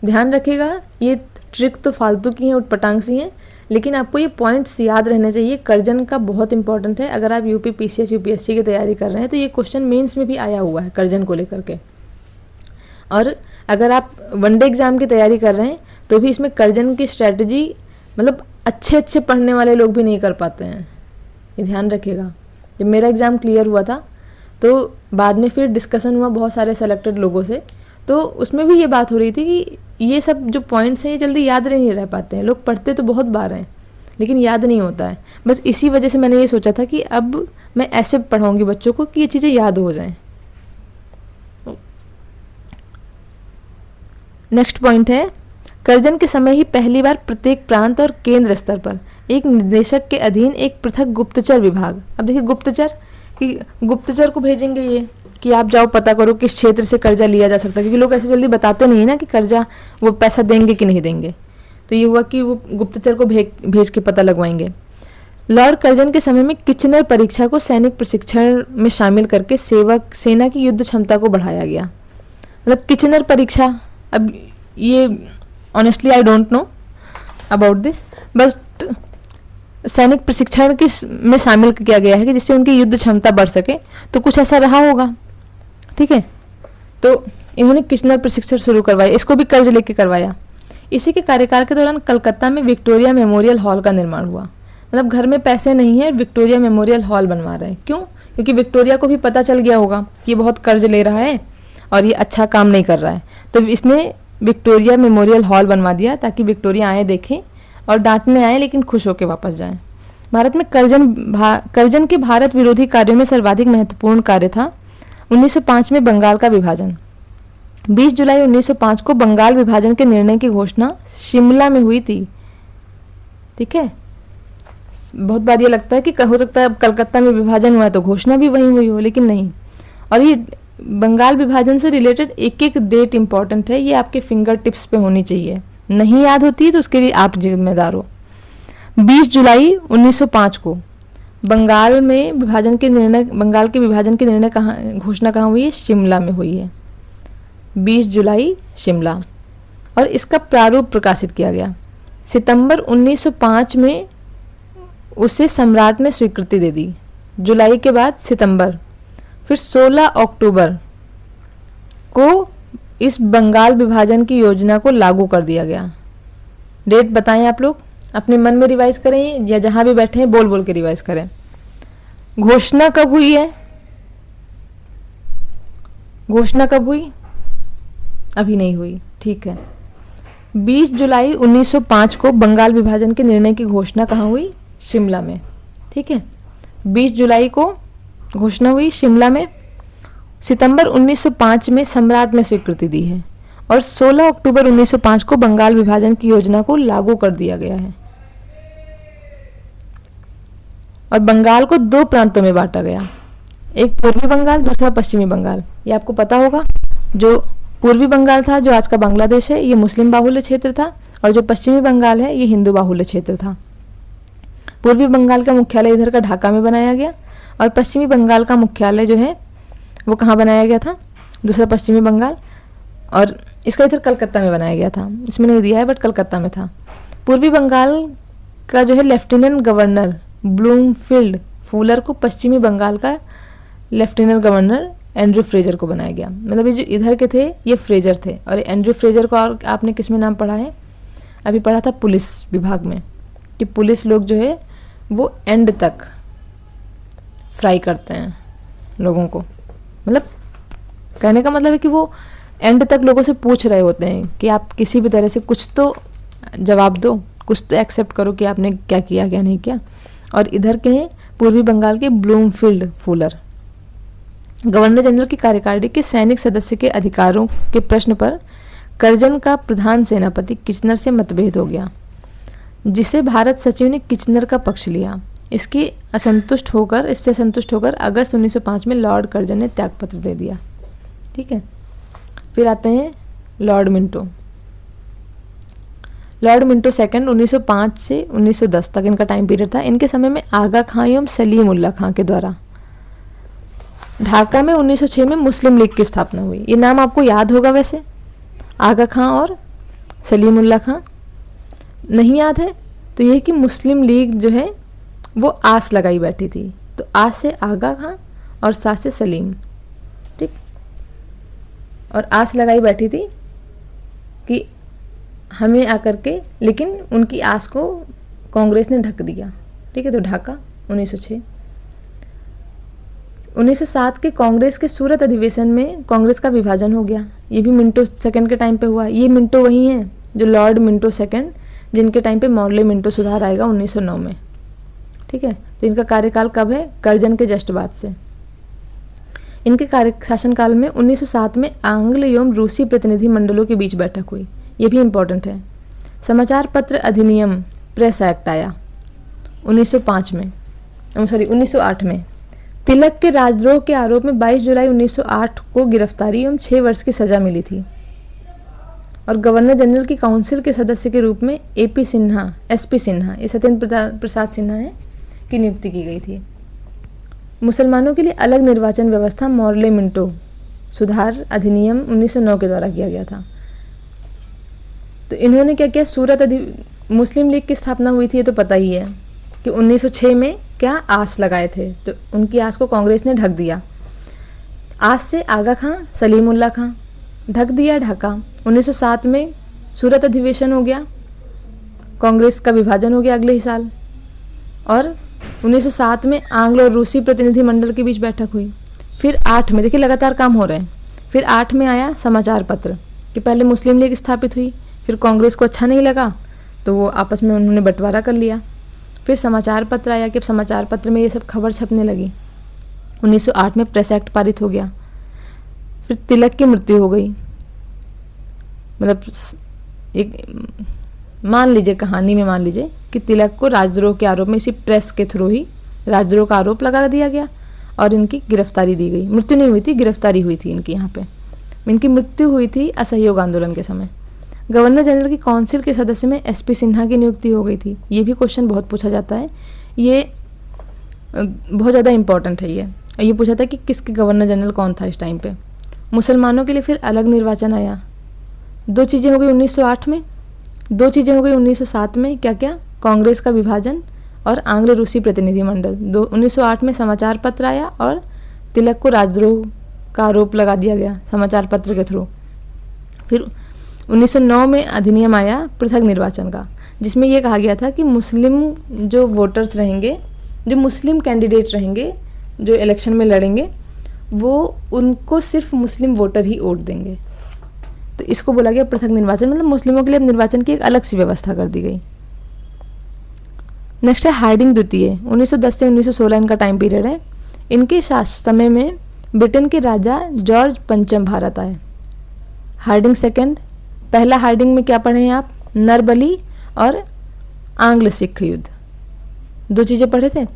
ध्यान रखिएगा, ये ट्रिक तो फालतू की हैं, उटपटांग सी हैं, लेकिन आपको ये पॉइंट्स याद रहने चाहिए। कर्जन का बहुत इंपॉर्टेंट है। अगर आप यूपी पीसीएस यूपीएससी की तैयारी कर रहे हैं तो ये क्वेश्चन मेंस में भी आया हुआ है कर्जन को लेकर के। और अगर आप वनडे एग्जाम की तैयारी कर रहे हैं तो भी इसमें कर्जन की स्ट्रैटेजी मतलब अच्छे पढ़ने वाले लोग भी नहीं कर पाते हैं, ये ध्यान रखिएगा। जब मेरा एग्ज़ाम क्लियर हुआ था तो बाद में फिर डिस्कशन हुआ बहुत सारे सेलेक्टेड लोगों से, तो उसमें भी ये बात हो रही थी कि ये सब जो पॉइंट्स हैं ये जल्दी याद नहीं रह पाते हैं। लोग पढ़ते तो बहुत बार हैं लेकिन याद नहीं होता है। बस इसी वजह से मैंने ये सोचा था कि अब मैं ऐसे पढ़ाऊँगी बच्चों को कि ये चीज़ें याद हो जाएं। नेक्स्ट पॉइंट है, कर्जन के समय ही पहली बार प्रत्येक प्रांत और केंद्र स्तर पर एक निदेशक के अधीन एक पृथक गुप्तचर विभाग। अब देखिए गुप्तचर कि गुप्तचर को भेजेंगे ये कि आप जाओ पता करो किस क्षेत्र से कर्जा लिया जा सकता है, क्योंकि लोग ऐसे जल्दी बताते नहीं है ना कि कर्जा वो पैसा देंगे कि नहीं देंगे। तो ये हुआ कि वो गुप्तचर को भेज के पता लगवाएंगे। लॉर्ड कर्जन के समय में किचनर परीक्षा को सैनिक प्रशिक्षण में शामिल करके सेना की युद्ध क्षमता को बढ़ाया गया। मतलब किचनर परीक्षा, अब ये honestly I don't know about this, बस सैनिक प्रशिक्षण में शामिल किया गया है कि जिससे उनकी युद्ध क्षमता बढ़ सके, तो कुछ ऐसा रहा होगा। ठीक है, तो इन्होंने किचनर प्रशिक्षण शुरू करवाया, इसको भी कर्ज लेके करवाया। इसी के कार्यकाल के दौरान कलकत्ता में विक्टोरिया मेमोरियल हॉल का निर्माण हुआ। मतलब घर में पैसे नहीं है, विक्टोरिया मेमोरियल हॉल बनवा रहे हैं। क्यों? क्योंकि विक्टोरिया को भी पता चल गया होगा कि ये बहुत कर्ज ले रहा है और ये अच्छा काम नहीं कर रहा है, तो इसने विक्टोरिया मेमोरियल हॉल बनवा दिया ताकि विक्टोरिया आए, देखें और डांटने आए लेकिन खुश होकर वापस जाएं। भारत में कर्जन के भारत विरोधी कार्यों में सर्वाधिक महत्वपूर्ण कार्य था 1905 में बंगाल का विभाजन। 20 जुलाई 1905 को बंगाल विभाजन के निर्णय की घोषणा शिमला में हुई थी। ठीक है, बहुत बार ये लगता है कि हो सकता है अब कलकत्ता में विभाजन हुआ है तो घोषणा भी वहीं हुई हो, लेकिन नहीं। और ये बंगाल विभाजन से रिलेटेड एक एक डेट इंपॉर्टेंट है, ये आपके फिंगर टिप्स पे होनी चाहिए। नहीं याद होती है तो उसके लिए आप जिम्मेदार हो। 20 जुलाई 1905 को बंगाल के विभाजन की निर्णय घोषणा कहाँ हुई है? शिमला में हुई है, 20 जुलाई शिमला। और इसका प्रारूप प्रकाशित किया गया सितंबर 1905 में, उसे सम्राट ने स्वीकृति दे दी। जुलाई के बाद सितंबर, फिर 16 अक्टूबर को इस बंगाल विभाजन की योजना को लागू कर दिया गया। डेट बताएं आप लोग, अपने मन में रिवाइज करें या जहां भी बैठे हैं बोल बोल के रिवाइज करें। घोषणा कब हुई है? घोषणा कब हुई? अभी नहीं हुई, ठीक है। 20 जुलाई 1905 को बंगाल विभाजन के निर्णय की घोषणा कहाँ हुई? शिमला में, ठीक है। 20 जुलाई को घोषणा हुई शिमला में, सितंबर 1905 में सम्राट ने स्वीकृति दी है और 16 अक्टूबर 1905 को बंगाल विभाजन की योजना को लागू कर दिया गया है। और बंगाल को 2 प्रांतों में बांटा गया, एक पूर्वी बंगाल, दूसरा पश्चिमी बंगाल। ये आपको पता होगा, जो पूर्वी बंगाल था जो आज का बांग्लादेश है, ये मुस्लिम बाहुल्य क्षेत्र था, और जो पश्चिमी बंगाल है ये हिंदू बाहुल्य क्षेत्र था। पूर्वी बंगाल का मुख्यालय इधर का ढाका में बनाया गया और पश्चिमी बंगाल का मुख्यालय जो है वो कहाँ बनाया गया था? दूसरा पश्चिमी बंगाल, और इसका इधर कलकत्ता में बनाया गया था। इसमें नहीं दिया है बट कलकत्ता में था। पूर्वी बंगाल का जो है लेफ्टिनेंट गवर्नर ब्लूमफील्ड फूलर को पश्चिमी बंगाल का लेफ्टिनेंट गवर्नर एंड्रू फ्रेजर को बनाया गया। मतलब ये जो इधर के थे ये फ्रेजर थे, और एंड्रू फ्रेजर को और आपने किस में नाम पढ़ा है? अभी पढ़ा था पुलिस विभाग में, कि पुलिस लोग जो है वो एंड तक फ्राई करते हैं लोगों को। मतलब कहने का मतलब है कि वो एंड तक लोगों से पूछ रहे होते हैं कि आप किसी भी तरह से कुछ तो जवाब दो, कुछ तो एक्सेप्ट करो कि आपने क्या किया क्या नहीं किया। और इधर के हैं पूर्वी बंगाल के ब्लूमफील्ड फूलर। गवर्नर जनरल की कार्यकारिणी के सैनिक सदस्य के अधिकारों के प्रश्न पर करजन का प्रधान सेनापति किचनर से मतभेद हो गया, जिसे भारत सचिव ने किचनर का पक्ष लिया। इससे असंतुष्ट होकर अगस्त 1905 में लॉर्ड कर्जन ने त्यागपत्र दे दिया। ठीक है। फिर आते हैं Lord Minto. Lord Minto second 1905 से 1910 तक इनका टाइम पीरियड था। इनके समय में आगा खां एवं सलीम उल्लाह खां के द्वारा ढाका में 1906 में मुस्लिम लीग की स्थापना हुई। ये नाम आपको याद होगा वैसे, आगा खां और सलीम उल्लाह खां। नहीं याद है तो ये कि मुस्लिम लीग जो है वो आस लगाई बैठी थी, तो आस से आगा खां और सा से सलीम, ठीक। और आस लगाई बैठी थी कि हमें आकर के, लेकिन उनकी आस को कांग्रेस ने ढक दिया। ठीक है, तो ढाका 1906। 1907 के कांग्रेस के सूरत अधिवेशन में कांग्रेस का विभाजन हो गया। ये भी मिंटो सेकंड के टाइम पे हुआ। ये मिंटो वही हैं जो लॉर्ड मिंटो सेकंड, जिनके टाइम पे मॉर्ले मिंटो सुधार आएगा 1909 में। ठीक है, तो इनका कार्यकाल कब है? कर्जन के जस्ट बाद से। इनके शासनकाल में 1907 में आंग्ल एवं रूसी प्रतिनिधि मंडलों के बीच बैठक हुई। ये भी इम्पोर्टेंट है। समाचार पत्र अधिनियम प्रेस एक्ट आया 1908 में। तिलक के राजद्रोह के आरोप में 22 जुलाई 1908 को गिरफ्तारी एवं 6 वर्ष की सजा मिली थी और गवर्नर जनरल की काउंसिल के सदस्य के रूप में एसपी सिन्हा, ये सत्येंद्र प्रसाद सिन्हा है, की नियुक्ति की गई थी। मुसलमानों के लिए अलग निर्वाचन व्यवस्था मॉर्ले मिंटो सुधार अधिनियम 1909 के द्वारा किया गया था। तो इन्होंने क्या किया? मुस्लिम लीग की स्थापना हुई थी, ये तो पता ही है कि 1906 में क्या आस लगाए थे, तो उनकी आस को कांग्रेस ने ढक दिया। आस से आगा खां सलीम उल्लाह खां, ढक दिया ढाका। 1907 में सूरत अधिवेशन हो गया, कांग्रेस का विभाजन हो गया अगले ही साल। और 1907 में आंग्ल और रूसी प्रतिनिधि मंडल के बीच बैठक हुई। फिर 8 में, देखिए लगातार काम हो रहे हैं। फिर 8 में आया समाचार पत्र कि पहले मुस्लिम लीग स्थापित हुई, फिर कांग्रेस को अच्छा नहीं लगा तो वो आपस में उन्होंने बंटवारा कर लिया। फिर समाचार पत्र आया कि अब समाचार पत्र में ये सब खबर छपने लगी। 1908 में प्रेस एक्ट पारित हो गया। फिर तिलक की मृत्यु हो गई। मतलब एक मान लीजिए, कहानी में मान लीजिए कि तिलक को राजद्रोह के आरोप में इसी प्रेस के थ्रू ही राजद्रोह का आरोप लगा दिया गया और इनकी गिरफ्तारी दी गई। मृत्यु नहीं हुई थी, गिरफ्तारी हुई थी इनकी। यहाँ पे इनकी मृत्यु हुई थी असहयोग आंदोलन के समय। गवर्नर जनरल की काउंसिल के सदस्य में एसपी सिन्हा की नियुक्ति हो गई थी। ये भी क्वेश्चन बहुत पूछा जाता है। ये बहुत ज़्यादा इम्पोर्टेंट है ये। और ये पूछा था कि किसके गवर्नर जनरल कौन था इस टाइम पे। मुसलमानों के लिए फिर अलग निर्वाचन आया। दो चीज़ें हो गई 1908 में, दो चीज़ें हो गई 1907 में। क्या क्या? कांग्रेस का विभाजन और आंग्ल रूसी प्रतिनिधिमंडल। 1908 में समाचार पत्र आया और तिलक को राजद्रोह का आरोप लगा दिया गया समाचार पत्र के थ्रू। फिर 1909 में अधिनियम आया पृथक निर्वाचन का, जिसमें यह कहा गया था कि मुस्लिम जो वोटर्स रहेंगे, जो मुस्लिम कैंडिडेट रहेंगे जो इलेक्शन में लड़ेंगे, वो उनको सिर्फ मुस्लिम वोटर ही वोट देंगे। तो इसको बोला गया पृथक निर्वाचन, मतलब मुस्लिमों के लिए निर्वाचन की एक अलग सी व्यवस्था कर दी गई। नेक्स्ट है हार्डिंग द्वितीय। 1910 से 1916 इनका टाइम पीरियड है। इनके समय में ब्रिटेन के राजा जॉर्ज पंचम भारत आए। Hardinge second. पहला हार्डिंग में क्या पढ़े हैं आप? नरबली और आंग्ल सिख युद्ध, दो चीज़ें पढ़े थे।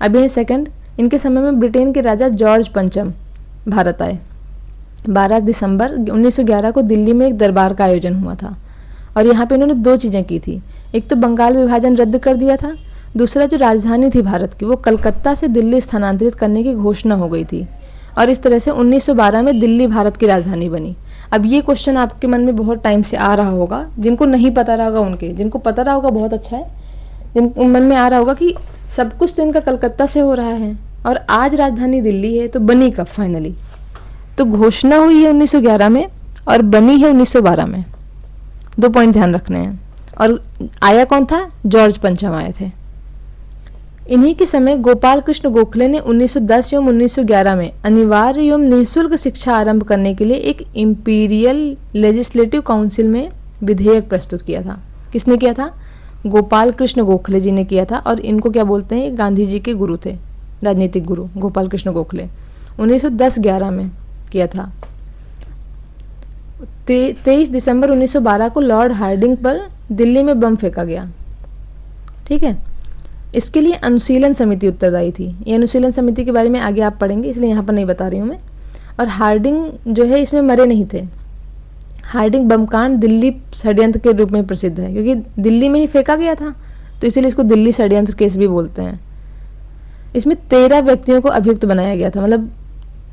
अभी है सेकंड। इनके समय में ब्रिटेन के राजा जॉर्ज पंचम भारत आए। 12 दिसंबर 1911 को दिल्ली में एक दरबार का आयोजन हुआ था और यहाँ पे इन्होंने दो चीज़ें की थी। एक तो बंगाल विभाजन रद्द कर दिया था, दूसरा जो राजधानी थी भारत की वो कलकत्ता से दिल्ली स्थानांतरित करने की घोषणा हो गई थी और इस तरह से 1912 में दिल्ली भारत की राजधानी बनी। अब ये क्वेश्चन आपके मन में बहुत टाइम से आ रहा होगा, जिनको नहीं पता रहा होगा उनके, जिनको पता रहा होगा बहुत अच्छा है, जिन मन में आ रहा होगा कि सब कुछ तो इनका कलकत्ता से हो रहा है और आज राजधानी दिल्ली है, तो बनी कब फाइनली? तो घोषणा हुई है 1911 में और बनी है 1912 में। दो पॉइंट ध्यान रखने हैं। और आया कौन था? जॉर्ज पंचम आए थे। इन्हीं के समय गोपाल कृष्ण गोखले ने 1910 एवं 1911 में अनिवार्य एवं निःशुल्क शिक्षा आरंभ करने के लिए एक इंपीरियल लेजिस्लेटिव काउंसिल में विधेयक प्रस्तुत किया था। किसने किया था? गोपाल कृष्ण गोखले जी ने किया था। और इनको क्या बोलते हैं? गांधी जी के गुरु थे, राजनीतिक गुरु गोपाल कृष्ण गोखले। 1910-11 में किया था। 23 दिसंबर 1912 को लॉर्ड हार्डिंग पर दिल्ली में बम फेंका गया। ठीक है, इसके लिए अनुशीलन समिति उत्तरदायी थी। ये अनुशीलन समिति के बारे में आगे आप पढ़ेंगे, इसलिए यहाँ पर नहीं बता रही हूँ मैं। और हार्डिंग जो है इसमें मरे नहीं थे। हार्डिंग बमकांड दिल्ली षड्यंत्र के रूप में प्रसिद्ध है, क्योंकि दिल्ली में ही फेंका गया था, तो इसीलिए इसको दिल्ली षड्यंत्र केस भी बोलते हैं। इसमें 13 व्यक्तियों को अभियुक्त बनाया गया था, मतलब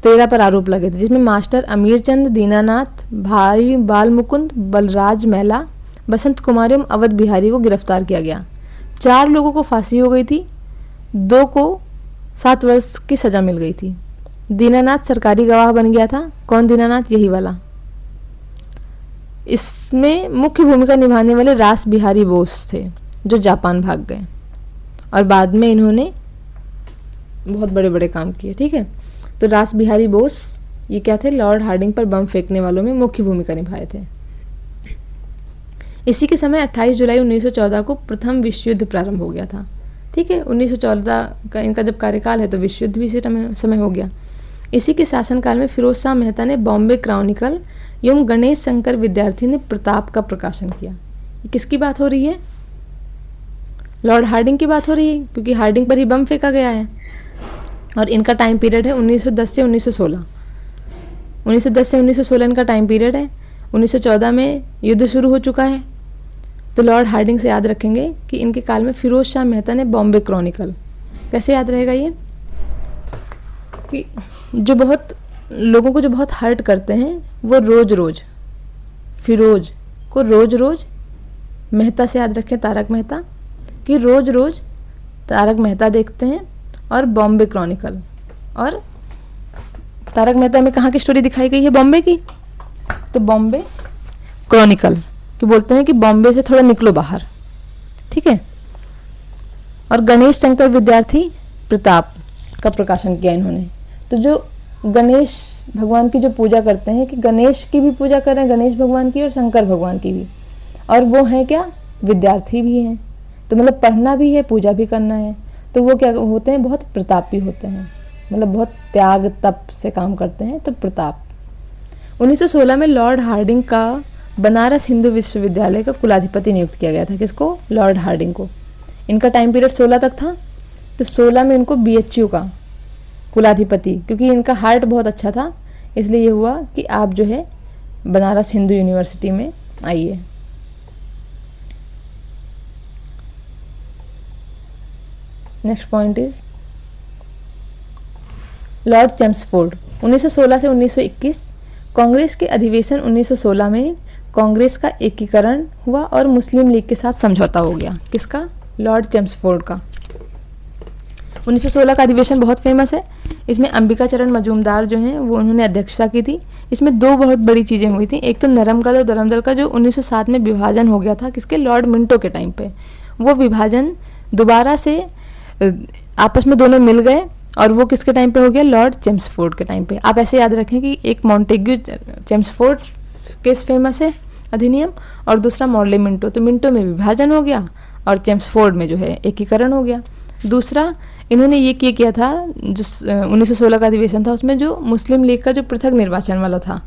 13 पर आरोप लगे थे, जिसमें मास्टर अमीरचंद, दीनानाथ, भाई बाल मुकुंद, बलराज महिला, बसंत कुमार एवं अवध बिहारी को गिरफ्तार किया गया। 4 लोगों को फांसी हो गई थी, 2 को 7 वर्ष की सजा मिल गई थी। दीनानाथ सरकारी गवाह बन गया था। कौन दीनानाथ? यही वाला। इसमें मुख्य भूमिका निभाने वाले रास बिहारी बोस थे, जो जापान भाग गए और बाद में इन्होंने बहुत बड़े बड़े काम किए। ठीक है, तो रास बिहारी बोस ये क्या थे? लॉर्ड हार्डिंग पर बम फेंकने वालों में मुख्य भूमिका निभाए थे। इसी के समय 28 जुलाई 1914 को प्रथम विश्व युद्ध प्रारंभ हो गया था। ठीक है, 1914 का इनका जब कार्यकाल है तो विश्व युद्ध भी इसी समय हो गया। इसी के शासनकाल में फिरोज शाह मेहता ने बॉम्बे क्रॉनिकल एवं गणेश शंकर विद्यार्थी ने प्रताप का प्रकाशन किया। ये किसकी बात हो रही है? लॉर्ड हार्डिंग की बात हो रही है, क्योंकि हार्डिंग पर ही बम फेंका गया है। और इनका टाइम पीरियड है 1910 से 1916। 1910 से 1916 इनका टाइम पीरियड है। 1914 में युद्ध शुरू हो चुका है। तो लॉर्ड हार्डिंग से याद रखेंगे कि इनके काल में फिरोज शाह मेहता ने बॉम्बे क्रॉनिकल, कैसे याद रहेगा ये? कि जो बहुत लोगों को जो बहुत हर्ट करते हैं वो रोज रोज, फिरोज को रोज रोज, मेहता से याद रखें तारक मेहता, कि रोज रोज तारक मेहता देखते हैं और बॉम्बे क्रॉनिकल। और तारक मेहता में कहाँ की स्टोरी दिखाई गई है? बॉम्बे की। तो बॉम्बे क्रॉनिकल कि बोलते हैं कि बॉम्बे से थोड़ा निकलो बाहर। ठीक है, और गणेश शंकर विद्यार्थी प्रताप का प्रकाशन किया इन्होंने। तो जो गणेश भगवान की जो पूजा करते हैं, कि गणेश की भी पूजा करें, गणेश भगवान की और शंकर भगवान की भी, और वो हैं क्या? विद्यार्थी भी हैं। तो मतलब पढ़ना भी है, पूजा भी करना है। तो वो क्या होते हैं? बहुत प्रतापी होते हैं, मतलब बहुत त्याग तप से काम करते हैं। तो प्रताप। 1916 में लॉर्ड हार्डिंग का बनारस हिंदू विश्वविद्यालय का कुलाधिपति नियुक्त किया गया था। किसको? लॉर्ड हार्डिंग को। इनका टाइम पीरियड 16 तक था। तो 16 में इनको BHU का कुलाधिपति, क्योंकि इनका हार्ट बहुत अच्छा था, इसलिए ये हुआ कि आप जो है बनारस हिंदू यूनिवर्सिटी में आइए। Next point is Lord Chelmsford 1916 से 1921। कांग्रेस के अधिवेशन 1916 में कांग्रेस का एकीकरण हुआ और मुस्लिम लीग के साथ समझौता हो गया। किसका? लॉर्ड चेम्सफोर्ड का। 1916 का अधिवेशन बहुत फेमस है। इसमें अंबिका चरण मजूमदार जो हैं वो उन्होंने अध्यक्षता की थी। इसमें दो बहुत बड़ी चीज़ें हुई थी। एक तो नरमगढ़ और दरमदल का जो 1907 में विभाजन हो गया था, किसके? लॉर्ड मिंटो के टाइम पे। वो विभाजन दोबारा से आपस में दोनों मिल गए और वो किसके टाइम पे हो गया? लॉर्ड चेम्सफोर्ड के टाइम पे। आप ऐसे याद रखें कि एक मॉन्टेग्यू चेम्सफोर्ड केस फेमस है अधिनियम और दूसरा मॉर्ले मिंटो। तो मिंटो में विभाजन हो गया और चेम्सफोर्ड में जो है एकीकरण हो गया। दूसरा, इन्होंने ये किया था जो 1916 का अधिवेशन था, उसमें जो मुस्लिम लीग का जो पृथक निर्वाचन वाला था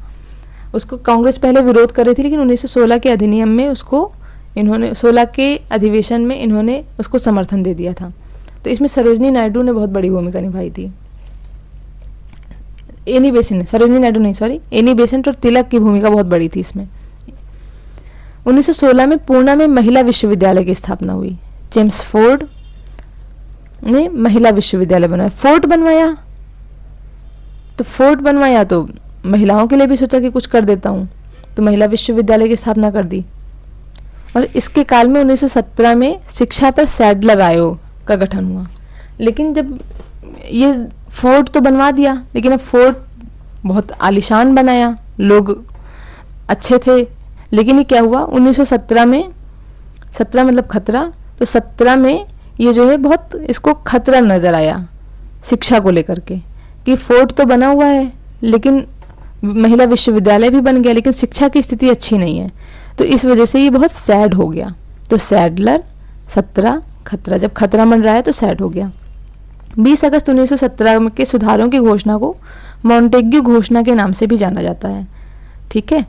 उसको कांग्रेस पहले विरोध कर रही थी, लेकिन 1916 के अधिनियम में उसको इन्होंने 16 के अधिवेशन में इन्होंने उसको समर्थन दे दिया था। तो इसमें सरोजनी नायडू ने बहुत बड़ी भूमिका निभाई थी। एनी बेसेंट, सरोजनी नायडू नहीं, सॉरी, एनी बेसेंट और तिलक की भूमिका बहुत बड़ी थी इसमें। 1916 में पूना में महिला विश्वविद्यालय की स्थापना हुई। चेम्सफोर्ड ने महिला विश्वविद्यालय बनवाया। फोर्ट बनवाया तो महिलाओं के लिए भी सोचा कि कुछ कर देता हूँ, तो महिला विश्वविद्यालय की स्थापना कर दी। और इसके काल में 1917 में शिक्षा पर सैडलर आयोग का गठन हुआ। लेकिन जब ये फोर्ट तो बनवा दिया, लेकिन अब फोर्ट बहुत आलीशान बनाया, लोग अच्छे थे, लेकिन ये क्या हुआ 1917 में, 17 मतलब खतरा, तो 17 में ये जो है बहुत इसको खतरा नज़र आया शिक्षा को लेकर के कि फोर्ट तो बना हुआ है लेकिन महिला विश्वविद्यालय भी बन गया, लेकिन शिक्षा की स्थिति अच्छी नहीं है। तो इस वजह से ये बहुत सैड हो गया। तो सैडलर, 17 खतरा, जब खतरा बन रहा है तो सैड हो गया। 20 अगस्त 1917 के सुधारों की घोषणा को मॉन्टेग्यू घोषणा के नाम से भी जाना जाता है। ठीक है,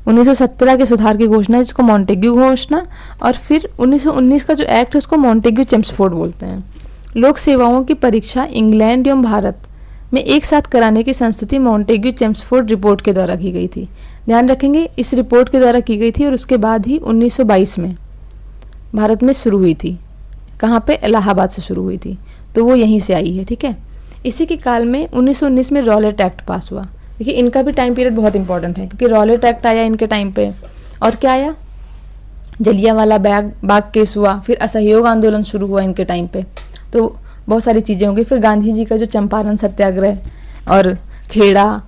1917 के सुधार की घोषणा जिसको मॉन्टेग्यू घोषणा, और फिर 1919 का जो एक्ट है उसको मॉन्टेग्यू चेम्सफोर्ड बोलते हैं। लोक सेवाओं की परीक्षा इंग्लैंड एवं भारत में एक साथ कराने की संस्तुति मॉन्टेग्यू चेम्सफोर्ड रिपोर्ट के द्वारा की गई थी। ध्यान रखेंगे इस रिपोर्ट के द्वारा की गई थी और उसके बाद ही 1922 में भारत में शुरू हुई थी। कहाँ पे? इलाहाबाद से शुरू हुई थी, तो वो यहीं से आई है। ठीक है, इसी के काल में 1919 में रॉलेट एक्ट पास हुआ। देखिए इनका भी टाइम पीरियड बहुत इंपॉर्टेंट है क्योंकि रॉलेट एक्ट आया इनके टाइम पे, और क्या आया? जलियांवाला बाग केस हुआ, फिर असहयोग आंदोलन शुरू हुआ इनके टाइम पे। तो बहुत सारी चीज़ें होंगी। फिर गांधी जी का जो चंपारण सत्याग्रह और खेड़ा,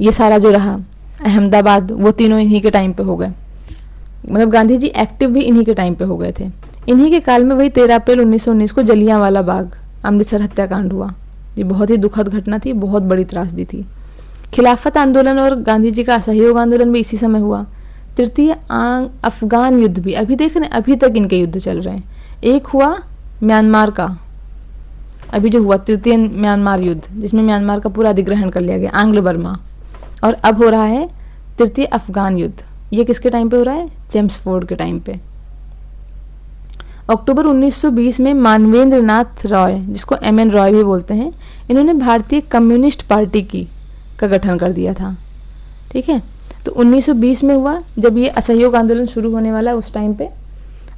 ये सारा जो रहा, अहमदाबाद, वो तीनों इन्हीं के टाइम पे हो गए। मतलब गांधी जी एक्टिव भी इन्हीं के टाइम पे हो गए थे। इन्हीं के काल में वही 13 अप्रैल 1919 को जलियांवाला बाग अमृतसर हत्याकांड हुआ। ये बहुत ही दुखद घटना थी, बहुत बड़ी त्रासदी थी। खिलाफत आंदोलन और गांधी जी का असहयोग आंदोलन भी इसी समय हुआ। तृतीय अफगान युद्ध भी, अभी देख रहे हैं, अभी तक इनके युद्ध चल रहे हैं। एक हुआ म्यांमार का, अभी जो हुआ तृतीय म्यांमार युद्ध, जिसमें म्यांमार का पूरा अधिग्रहण कर लिया गया, आंग्ल बर्मा, और अब हो रहा है तृतीय अफगान युद्ध। ये किसके टाइम पे हो रहा है? चेम्सफोर्ड के टाइम पे। अक्टूबर 1920 में मानवेंद्र नाथ रॉय, जिसको एम.एन. रॉय भी बोलते हैं, इन्होंने भारतीय कम्युनिस्ट पार्टी का गठन कर दिया था। ठीक है, तो 1920 में हुआ जब ये असहयोग आंदोलन शुरू होने वाला उस टाइम पे।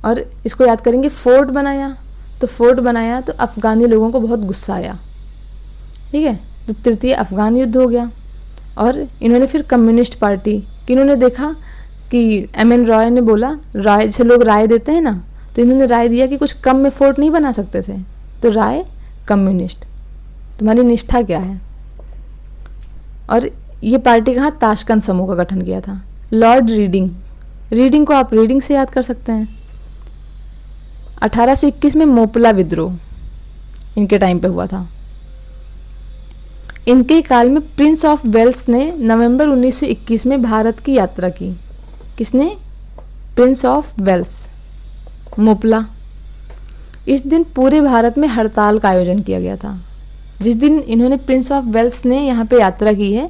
और इसको याद करेंगे, फोर्ट बनाया तो अफगानी लोगों को बहुत गुस्सा आया। ठीक है, तो तृतीय अफगान युद्ध हो गया। और इन्होंने फिर कम्युनिस्ट पार्टी कि इन्होंने देखा कि एम.एन. रॉय ने बोला, राय से लोग राय देते हैं ना, तो इन्होंने राय दिया कि कुछ कम में फोर्ट नहीं बना सकते थे, तो राय कम्युनिस्ट, तुम्हारी निष्ठा क्या है? और ये पार्टी कहाँ? ताशकंद समूह का गठन किया था। लॉर्ड रीडिंग को आप रीडिंग से याद कर सकते हैं। 1821 में मोपला विद्रोह इनके टाइम पे हुआ था। इनके काल में प्रिंस ऑफ वेल्स ने नवंबर 1921 में भारत की यात्रा की। किसने? Prince of Wales, Moplah. इस दिन पूरे भारत में हड़ताल का आयोजन किया गया था। जिस दिन इन्होंने प्रिंस ऑफ वेल्स ने यहाँ पे यात्रा की है,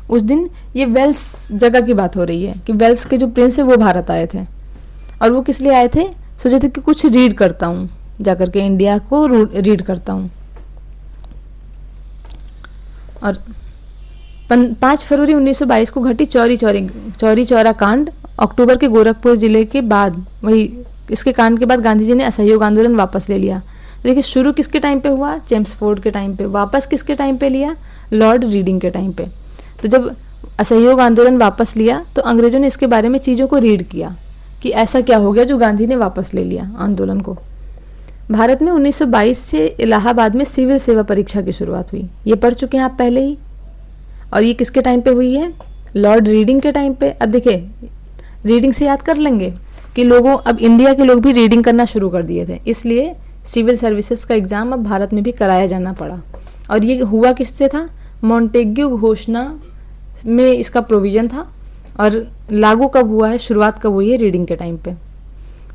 उस दिन ये वेल्स जगह की बात हो रही है कि वेल्स के जो प्रिंस है वो भारत आए थे। और वो किस लिए आए थे? सोचे थे कि कुछ रीड करता हूँ, जाकर के इंडिया को रीड करता हूँ। और 5 फरवरी 1922 को घटी चौरी चौरा कांड, अक्टूबर के गोरखपुर जिले के बाद, वही इसके कांड के बाद गांधी जी ने असहयोग आंदोलन वापस ले लिया। देखिए शुरू किसके टाइम पे हुआ, चेम्सफोर्ड के टाइम पे, वापस किसके टाइम पे लिया, लॉर्ड रीडिंग के टाइम पे। तो जब असहयोग आंदोलन वापस लिया तो अंग्रेजों ने इसके बारे में चीज़ों को रीड किया कि ऐसा क्या हो गया जो गांधी ने वापस ले लिया आंदोलन को। भारत में 1922 से इलाहाबाद में सिविल सेवा परीक्षा की शुरुआत हुई, ये पढ़ चुके हैं आप पहले ही। और ये किसके टाइम पे हुई है, लॉर्ड रीडिंग के टाइम पे। अब देखिए रीडिंग से याद कर लेंगे कि लोगों, अब इंडिया के लोग भी रीडिंग करना शुरू कर दिए थे, इसलिए सिविल सर्विसेज का एग्ज़ाम अब भारत में भी कराया जाना पड़ा। और ये हुआ किससे था, मॉन्टेग्यू घोषणा में इसका प्रोविज़न था। और लागू कब हुआ है, शुरुआत कब हुई है, रीडिंग के टाइम पे।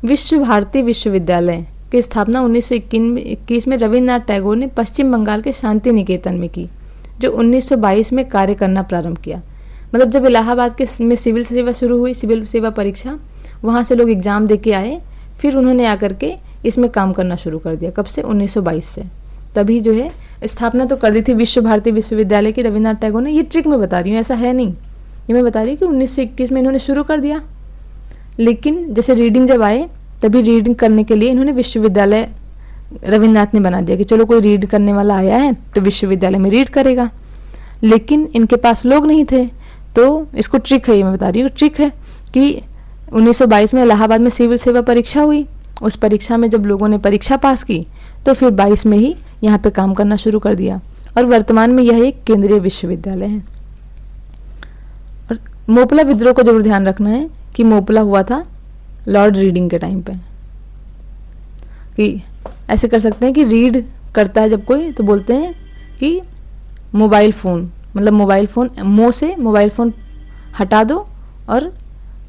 विश्व भारती विश्वविद्यालय की स्थापना 1921 में रविन्द्रनाथ टैगोर ने पश्चिम बंगाल के शांति निकेतन में की, जो 1922 में कार्य करना प्रारंभ किया। मतलब जब इलाहाबाद के में सिविल सेवा शुरू हुई, सिविल सेवा परीक्षा, वहाँ से लोग एग्ज़ाम दे के आए, फिर उन्होंने आकर के इसमें काम करना शुरू कर दिया। कब से, 1922 से। तभी जो है स्थापना तो कर दी थी विश्व भारती विश्वविद्यालय की रविन्द्रनाथ टैगोर ने। ये ट्रिक मैं बता रही हूँ, ऐसा है नहीं, ये मैं बता रही हूँ कि 1921 में इन्होंने शुरू कर दिया। लेकिन जैसे रीडिंग जब आए तभी रीडिंग करने के लिए इन्होंने विश्वविद्यालय रविन्द्रनाथ ने बना दिया कि चलो कोई रीड करने वाला आया है तो विश्वविद्यालय में रीड करेगा। लेकिन इनके पास लोग नहीं थे, तो इसको ट्रिक है, ये मैं बता रही हूँ ट्रिक है कि 1922 में इलाहाबाद में सिविल सेवा परीक्षा हुई। उस परीक्षा में जब लोगों ने परीक्षा पास की तो फिर 22 में ही यहाँ पे काम करना शुरू कर दिया। और वर्तमान में यह एक केंद्रीय विश्वविद्यालय है। और मोपला विद्रोह को जरूर ध्यान रखना है कि मोपला हुआ था लॉर्ड रीडिंग के टाइम पे। कि ऐसे कर सकते हैं कि रीड करता है जब कोई तो बोलते हैं कि मोबाइल फ़ोन, मतलब मोबाइल फ़ोन, मुँह से मोबाइल फ़ोन हटा दो और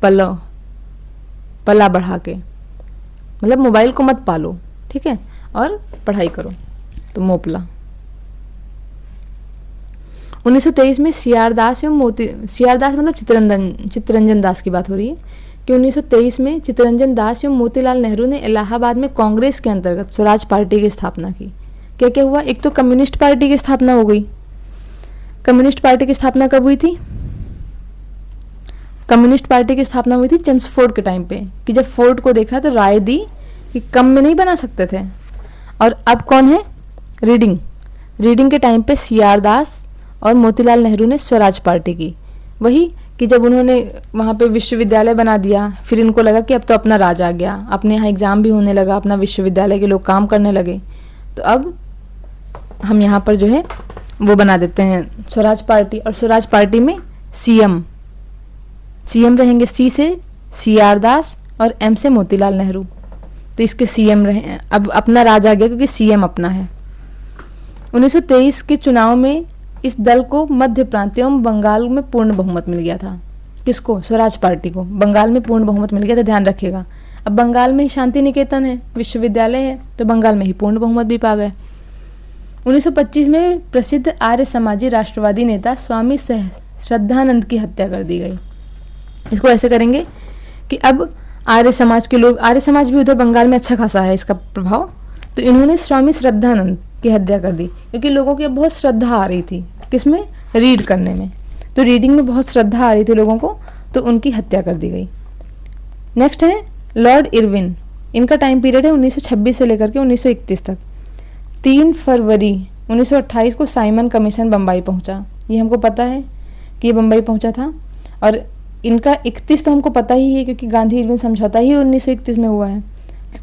पला बढ़ा के, मतलब मोबाइल को मत पालो, ठीक है, और पढ़ाई करो, तो मोपला। 1923 में सीआर दास एवं सीआर दास मतलब चित्तरंजन दास की बात हो रही है कि 1923 में चित्तरंजन दास एवं मोतीलाल नेहरू ने इलाहाबाद में कांग्रेस के अंतर्गत स्वराज पार्टी की स्थापना की। क्या क्या हुआ, एक तो कम्युनिस्ट पार्टी की स्थापना हो गई। कम्युनिस्ट पार्टी की स्थापना कब हुई थी, कम्युनिस्ट पार्टी की स्थापना हुई थी चेम्सफोर्ड के टाइम पे, कि जब फोर्ड को देखा तो राय दी कि कम में नहीं बना सकते थे। और अब कौन है, रीडिंग, रीडिंग के टाइम पे सीआर दास और मोतीलाल नेहरू ने स्वराज पार्टी की। वही कि जब उन्होंने वहाँ पे विश्वविद्यालय बना दिया, फिर इनको लगा कि अब तो अपना राज आ गया, अपने यहाँ एग्ज़ाम भी होने लगा, अपना विश्वविद्यालय के लोग काम करने लगे, तो अब हम यहाँ पर जो है वो बना देते हैं स्वराज पार्टी। और स्वराज पार्टी में सीएम रहेंगे, सी से सीआर दास और एम से मोतीलाल नेहरू, तो इसके सीएम रहे। अब अपना राज आ गया क्योंकि सीएम अपना है। 1923 के चुनाव में इस दल को मध्य प्रांत एवं बंगाल में पूर्ण बहुमत मिल गया था। किसको, स्वराज पार्टी को बंगाल में पूर्ण बहुमत मिल गया था, ध्यान रखिएगा। अब बंगाल में ही शांति निकेतन है, विश्वविद्यालय है, तो बंगाल में ही पूर्ण बहुमत भी पा गए। 1925 में प्रसिद्ध आर्य समाजी राष्ट्रवादी नेता स्वामी श्रद्धानंद की हत्या कर दी गई। इसको ऐसे करेंगे कि अब आर्य समाज के लोग, आर्य समाज भी उधर बंगाल में अच्छा खासा है इसका प्रभाव, तो इन्होंने स्वामी श्रद्धानंद की हत्या कर दी क्योंकि लोगों की बहुत श्रद्धा आ रही थी, किसमें, रीड करने में। तो रीडिंग में बहुत श्रद्धा आ रही थी लोगों को, तो उनकी हत्या कर दी गई। नेक्स्ट है लॉर्ड इरविन, इनका टाइम पीरियड है 1926 से लेकर के 1931 तक। 3 फरवरी 1928 को साइमन कमीशन बम्बई पहुंचा, ये हमको पता है कि ये बम्बई पहुंचा था। और इनका 31 तो हमको पता ही है क्योंकि गांधी इरविन समझौता ही 1931 में हुआ है।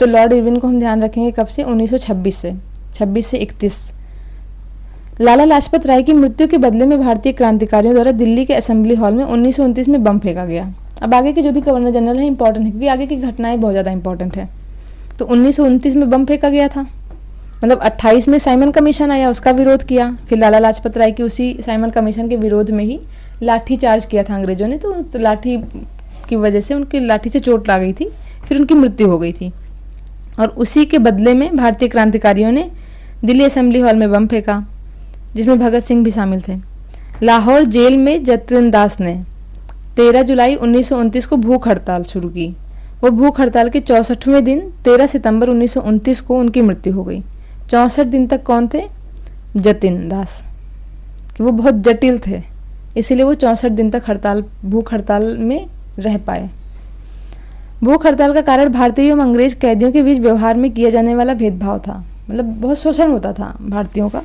तो लॉर्ड इरविन को हम ध्यान रखेंगे कब से, 1926 से, 26 से 31। लाला लाजपत राय की मृत्यु के बदले में भारतीय क्रांतिकारियों द्वारा दिल्ली के असेंबली हॉल में 1929 में बम फेंका गया। अब आगे के जो भी गवर्नर जनरल है इंपॉर्टेंट है क्योंकि आगे की घटनाएं बहुत ज़्यादा इंपॉर्टेंट है। तो 1929 में बम फेंका गया था, मतलब 28 में साइमन कमीशन आया, उसका विरोध किया। फिर लाला लाजपत राय की उसी साइमन कमीशन के विरोध में ही लाठी चार्ज किया था अंग्रेजों ने, तो लाठी की वजह से उनकी लाठी से चोट ला गई थी, फिर उनकी मृत्यु हो गई थी। और उसी के बदले में भारतीय क्रांतिकारियों ने दिल्ली असेंबली हॉल में बम फेंका, जिसमें भगत सिंह भी शामिल थे। लाहौर जेल में जतिन दास ने 13 जुलाई 1929 को भूख हड़ताल शुरू की। वो भूख हड़ताल के 64वें दिन 13 सितंबर 1929 को उनकी मृत्यु हो गई। 64 दिन तक कौन थे, जतिन दास, कि वो बहुत जटिल थे, इसीलिए वो 64 दिन तक भूख हड़ताल में रह पाए। भूख हड़ताल का कारण भारतीय एवं अंग्रेज कैदियों के बीच व्यवहार में किया जाने वाला भेदभाव था। मतलब बहुत शोषण होता था भारतीयों का।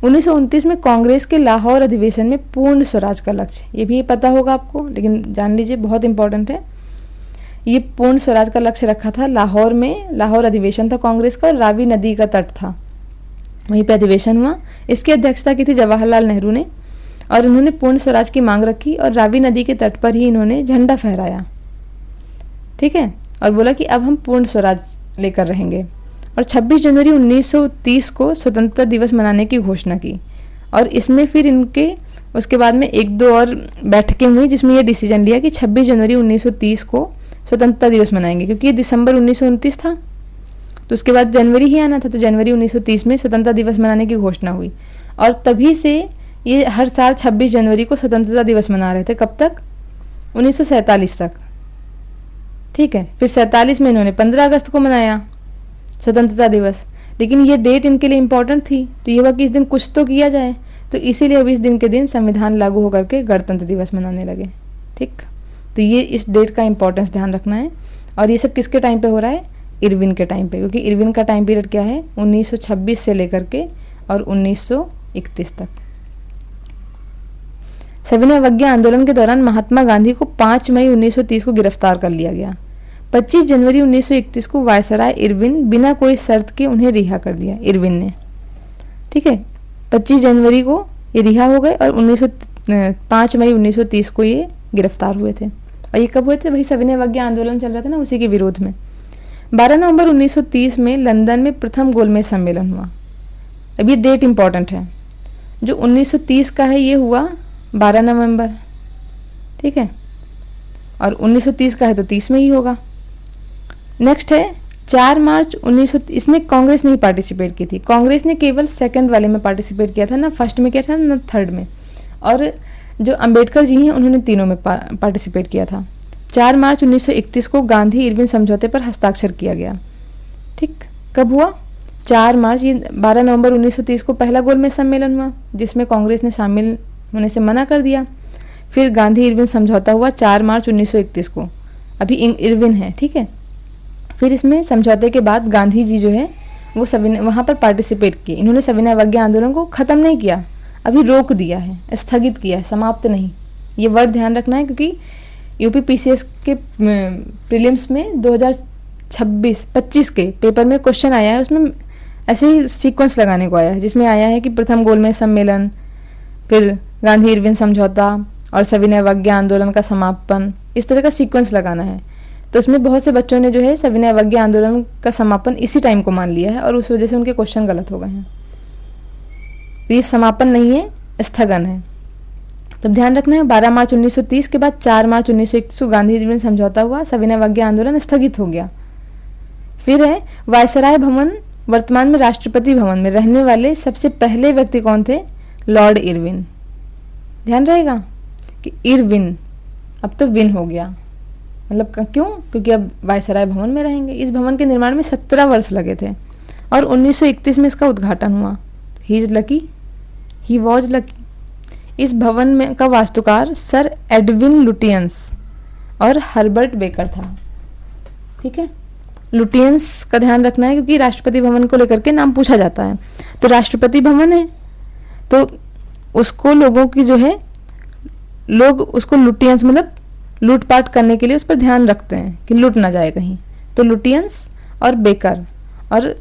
1929 में कांग्रेस के लाहौर अधिवेशन में पूर्ण स्वराज का लक्ष्य, ये भी पता होगा आपको, लेकिन जान लीजिए बहुत इंपॉर्टेंट है। ये पूर्ण स्वराज का लक्ष्य रखा था लाहौर में, लाहौर अधिवेशन था कांग्रेस का, और रावी नदी का तट था, वहीं पे अधिवेशन हुआ। इसकी अध्यक्षता की थी जवाहरलाल नेहरू ने, और इन्होंने पूर्ण स्वराज की मांग रखी और रावी नदी के तट पर ही इन्होंने झंडा फहराया, ठीक है, और बोला कि अब हम पूर्ण स्वराज लेकर रहेंगे। और 26 जनवरी 1930 को स्वतंत्रता दिवस मनाने की घोषणा की, और इसमें फिर इनके उसके बाद में एक दो और बैठकें हुई जिसमें यह डिसीजन लिया कि 26 जनवरी 1930 को स्वतंत्रता दिवस मनाएंगे, क्योंकि ये दिसंबर 1929 था, तो उसके बाद जनवरी ही आना था, तो जनवरी 1930 में स्वतंत्रता दिवस मनाने की घोषणा हुई। और तभी से ये हर साल 26 जनवरी को स्वतंत्रता दिवस मना रहे थे। कब तक? 1947 तक, ठीक है। फिर 47 में इन्होंने 15 अगस्त को मनाया स्वतंत्रता दिवस, लेकिन ये डेट इनके लिए इम्पोर्टेंट थी, तो ये हुआ कि इस दिन कुछ तो किया जाए, तो इसीलिए अब इस दिन के दिन संविधान लागू होकर के गणतंत्र दिवस मनाने लगे, ठीक। तो ये इस डेट का इम्पोर्टेंस ध्यान रखना है। और ये सब किसके टाइम पे हो रहा है? इरविन के टाइम पे, क्योंकि इरविन का टाइम पीरियड क्या है? 1926 से लेकर के और 1931 तक। सविनय अवज्ञा आंदोलन के दौरान महात्मा गांधी को 5 मई 1930 को गिरफ्तार कर लिया गया। 25 जनवरी 1931 को वायसराय इरविन बिना कोई शर्त के उन्हें रिहा कर दिया, इरविन ने, ठीक है। 25 जनवरी को ये रिहा हो गए और 5 मई 1930 को ये गिरफ्तार हुए थे। और ये कब हुए थे? वही सविनय अवज्ञा आंदोलन चल रहा था ना, उसी के विरोध में। 12 नवंबर 1930 में लंदन में प्रथम गोलमेज सम्मेलन हुआ। अब ये डेट इंपॉर्टेंट है, जो 1930 का है ये हुआ 12 नवंबर, ठीक है, और 1930 का है तो 30 में ही होगा। नेक्स्ट है 4 मार्च 1930। इसमें कांग्रेस ने ही पार्टिसिपेट की थी, कांग्रेस ने केवल सेकंड वाले में पार्टिसिपेट किया था, ना फर्स्ट में किया था ना थर्ड में, और जो अंबेडकर जी हैं उन्होंने तीनों में पार्टिसिपेट किया था। 4 मार्च 1931 को गांधी इरविन समझौते पर हस्ताक्षर किया गया, ठीक। कब हुआ? 4 मार्च। ये 12 नवंबर 1930 को पहला गोलमेज सम्मेलन हुआ जिसमें कांग्रेस ने शामिल होने से मना कर दिया। फिर गांधी इरविन समझौता हुआ 4 मार्च 1931 को, अभी इरविन है, ठीक है। फिर इसमें समझौते के बाद गांधी जी जो है वो वहाँ पर पार्टिसिपेट किए। इन्होंने सविनय अवज्ञा आंदोलन को ख़त्म नहीं किया, अभी रोक दिया है, स्थगित किया है, समाप्त नहीं। ये वर्ड ध्यान रखना है, क्योंकि यूपी पीसीएस के प्रीलिम्स में 2025 के पेपर में क्वेश्चन आया है, उसमें ऐसे ही सीक्वेंस लगाने को आया है, जिसमें आया है कि प्रथम गोलमेज सम्मेलन, फिर गांधी इरविन समझौता और सविनय अवज्ञा आंदोलन का समापन, इस तरह का सीक्वेंस लगाना है। तो उसमें बहुत से बच्चों ने जो है सविनय अवज्ञा आंदोलन का समापन इसी टाइम को मान लिया है, और उस वजह से उनके क्वेश्चन गलत हो गए हैं। तो ये समापन नहीं है, स्थगन है। तो ध्यान रखना है, 12 मार्च 1930 के बाद 4 मार्च 1931 को गांधी इरविन समझौता हुआ, सविनय अवज्ञा आंदोलन स्थगित हो गया। फिर है वायसराय भवन, वर्तमान में राष्ट्रपति भवन में रहने वाले सबसे पहले व्यक्ति कौन थे? Lord Irwin. ध्यान रहेगा कि इरविन, अब तो विन हो गया, मतलब क्यों? क्योंकि अब वायसराय भवन में रहेंगे। इस भवन के निर्माण में 17 वर्ष लगे थे और 1931 में इसका उद्घाटन हुआ। He is lucky, he was lucky. इस भवन में का वास्तुकार सर एडविन लुटियंस और हर्बर्ट बेकर था, ठीक है। लुटियंस का ध्यान रखना है, क्योंकि राष्ट्रपति भवन को लेकर के नाम पूछा जाता है। तो राष्ट्रपति भवन है तो उसको लोगों की जो है, लोग उसको लुटियंस मतलब लूटपाट करने के लिए उस पर ध्यान रखते हैं कि लूट ना जाए कहीं। तो लुटियंस और बेकर, और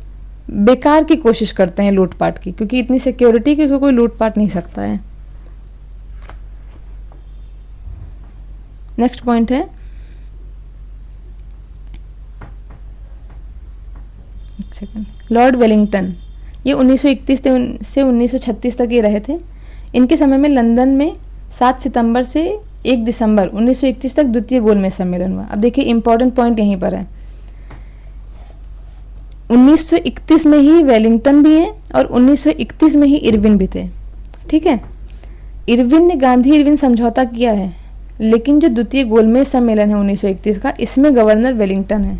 बेकार की कोशिश करते हैं लूटपाट की, क्योंकि इतनी सिक्योरिटी कि उसको कोई लूटपाट नहीं सकता है। नेक्स्ट पॉइंट है, एक सेकंड, लॉर्ड वेलिंगटन। ये 1931 से 1936 तक ये रहे थे। इनके समय में लंदन में 7 सितंबर से 1 दिसंबर 1931 तक द्वितीय गोलमेज सम्मेलन हुआ। अब देखिए इंपॉर्टेंट पॉइंट यहीं पर है, 1931 में ही वेलिंगटन भी है और 1931 में ही इरविन भी थे, ठीक है। इरविन ने गांधी इरविन समझौता किया है, लेकिन जो द्वितीय गोलमेज सम्मेलन है 1931 का, इसमें गवर्नर वेलिंगटन है।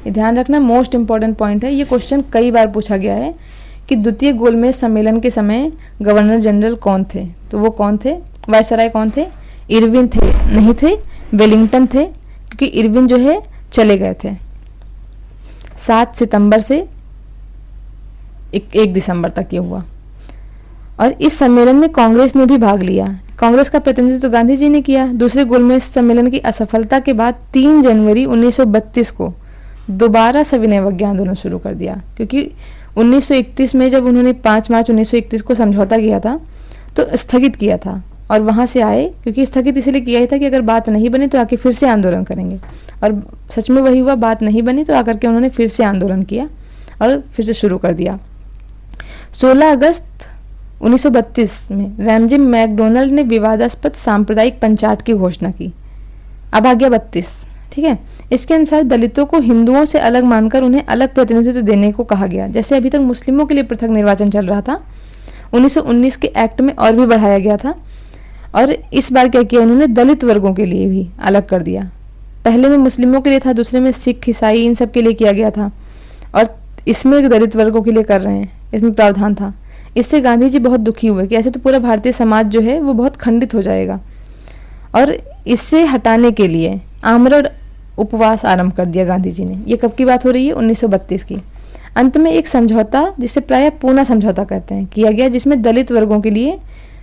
ये ध्यान रखना, मोस्ट इंपॉर्टेंट पॉइंट है। ये क्वेश्चन कई बार पूछा गया है कि द्वितीय गोलमेज सम्मेलन के समय गवर्नर जनरल कौन थे, तो वो कौन थे? वायसराय कौन थे? इरविन थे? नहीं थे, वेलिंगटन थे, क्योंकि इरविन जो है चले गए थे 7 सितंबर से 1 दिसंबर तक ये हुआ। और इस सम्मेलन में कांग्रेस ने भी भाग लिया। कांग्रेस का प्रतिनिधित्व गांधी जी ने किया। दूसरे गोलमेज सम्मेलन की असफलता के बाद 3 जनवरी 1932 को दोबारा सविनय अवज्ञा आंदोलन शुरू कर दिया, क्योंकि 1931 में जब उन्होंने 5 मार्च 1931 को समझौता किया था तो स्थगित किया था, और वहाँ से आए, क्योंकि स्थगित इसलिए किया ही था कि अगर बात नहीं बनी तो आके फिर से आंदोलन करेंगे, और सच में वही हुआ, बात नहीं बनी तो आकर के उन्होंने फिर से आंदोलन किया और फिर से शुरू कर दिया। 16 अगस्त 1932 में रैमजे मैकडोनल्ड ने विवादास्पद सांप्रदायिक पंचायत की घोषणा की। अब आ गया 32, ठीक है। इसके अनुसार दलितों को हिंदुओं से अलग मानकर उन्हें अलग प्रतिनिधित्व देने को कहा गया। जैसे अभी तक मुस्लिमों के लिए पृथक निर्वाचन चल रहा था, 1919 के एक्ट में और भी बढ़ाया गया था, और इस बार क्या किया उन्होंने, दलित वर्गों के लिए भी अलग कर दिया। पहले में मुस्लिमों के लिए था, दूसरे में सिख, ईसाई, इन सब के लिए किया गया था, और इसमें दलित वर्गों के लिए कर रहे हैं, इसमें प्रावधान था। इससे गांधी जी बहुत दुखी हुए कि ऐसे तो पूरा भारतीय समाज जो है वो बहुत खंडित हो जाएगा, और इससे हटाने के लिए आमरण उपवास आरंभ कर दिया गांधी जी ने। ये कब की बात हो रही है, 1932 की। अंत में एक समझौता, जिसे प्रायः पूना समझौता कहते हैं, किया गया, जिसमें दलित वर्गों के लिए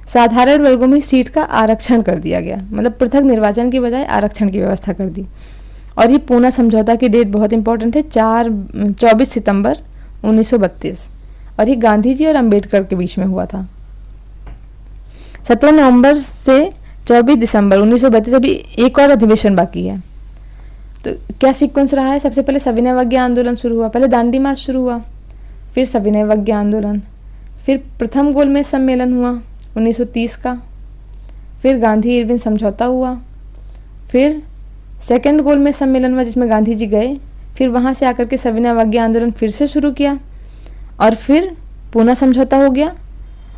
साधारण वर्गों में सीट का आरक्षण कर दिया गया, मतलब पृथक निर्वाचन की बजाय आरक्षण की व्यवस्था कर दी। और ये पूना समझौता की डेट बहुत इंपॉर्टेंट है, 24 सितंबर 1932, और ये गांधी जी और अंबेडकर के बीच में हुआ था। 17 नवंबर से 24 दिसंबर 1932 अभी एक और अधिवेशन बाकी है। तो क्या सीक्वेंस रहा है, सबसे पहले सविनय अवज्ञा आंदोलन शुरू हुआ, पहले दांडी मार्च शुरू हुआ, फिर सविनय अवज्ञा आंदोलन, फिर प्रथम गोलमेज सम्मेलन हुआ 1930 का, फिर गांधी इरविन समझौता हुआ, फिर सेकंड गोलमेज सम्मेलन हुआ जिसमें गांधी जी गए, फिर वहाँ से आकर के सविनय अवज्ञा आंदोलन फिर से शुरू किया, और फिर पूना समझौता हो गया,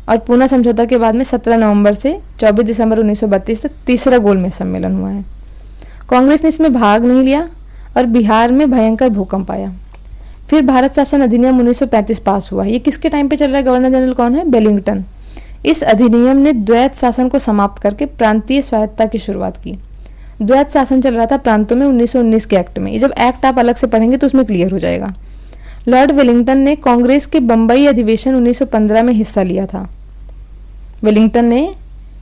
और पूना समझौता के बाद में 17 नवंबर से 24 दिसंबर 1932 तक तीसरा गोलमेज सम्मेलन हुआ है। कांग्रेस ने इसमें भाग नहीं लिया, और बिहार में भयंकर भूकंप आया। फिर भारत शासन अधिनियम 1935 पास हुआ। ये किसके टाइम पे चल रहा है, गवर्नर जनरल कौन है, वेलिंगटन। इस अधिनियम ने द्वैत शासन को समाप्त करके प्रांतीय स्वायत्तता की शुरुआत की। द्वैत शासन चल रहा था प्रांतों में 1919 के एक्ट में। ये जब एक्ट आप अलग से पढ़ेंगे तो उसमें क्लियर हो जाएगा। लॉर्ड वेलिंगटन ने कांग्रेस के बम्बई अधिवेशन 1915 में हिस्सा लिया था। वेलिंगटन ने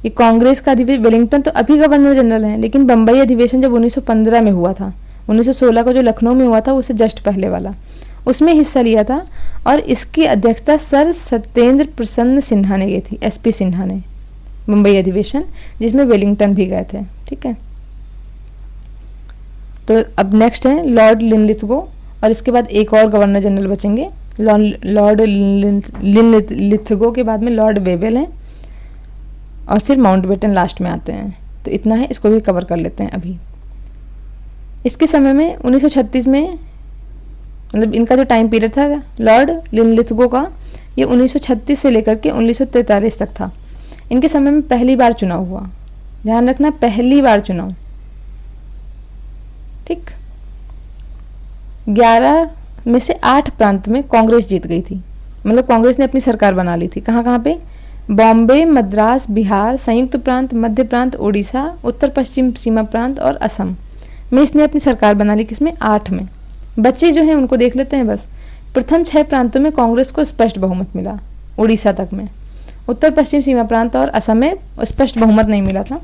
ये कांग्रेस का अधिवेशन, वेलिंगटन तो अभी गवर्नर जनरल हैं, लेकिन बम्बई अधिवेशन जब 1915 में हुआ था, 1916 को जो लखनऊ में हुआ था उससे जस्ट पहले वाला, उसमें हिस्सा लिया था, और इसकी अध्यक्षता सर सत्येंद्र प्रसन्न सिन्हा ने की थी, एसपी सिन्हा ने, मुंबई अधिवेशन, जिसमें वेलिंगटन भी गए थे। ठीक है, तो अब नेक्स्ट है लॉर्ड लिनलिथगो, और इसके बाद एक और गवर्नर जनरल बचेंगे, लॉर्ड लिनलिथगो के बाद में लॉर्ड वेवेल हैं, और फिर माउंटबेटन लास्ट में आते हैं। तो इतना है, इसको भी कवर कर लेते हैं अभी। इसके समय में 1936 में, मतलब इनका जो टाइम पीरियड था लॉर्ड लिनलिथगो का, ये 1936 से लेकर के 1943 तक था। इनके समय में पहली बार चुनाव हुआ, ध्यान रखना, पहली बार चुनाव। ठीक, 11 में से 8 प्रांत में कांग्रेस जीत गई थी, मतलब कांग्रेस ने अपनी सरकार बना ली थी। कहाँ कहाँ पे, बॉम्बे, मद्रास, बिहार, संयुक्त प्रांत, मध्य प्रांत, उड़ीसा, उत्तर पश्चिम सीमा प्रांत और असम में इसने अपनी सरकार बना ली। किसमें, 8 में। बच्चे जो हैं उनको देख लेते हैं बस। प्रथम 6 प्रांतों में कांग्रेस को स्पष्ट बहुमत मिला, उड़ीसा तक में। उत्तर पश्चिम सीमा प्रांत और असम में स्पष्ट बहुमत नहीं मिला था।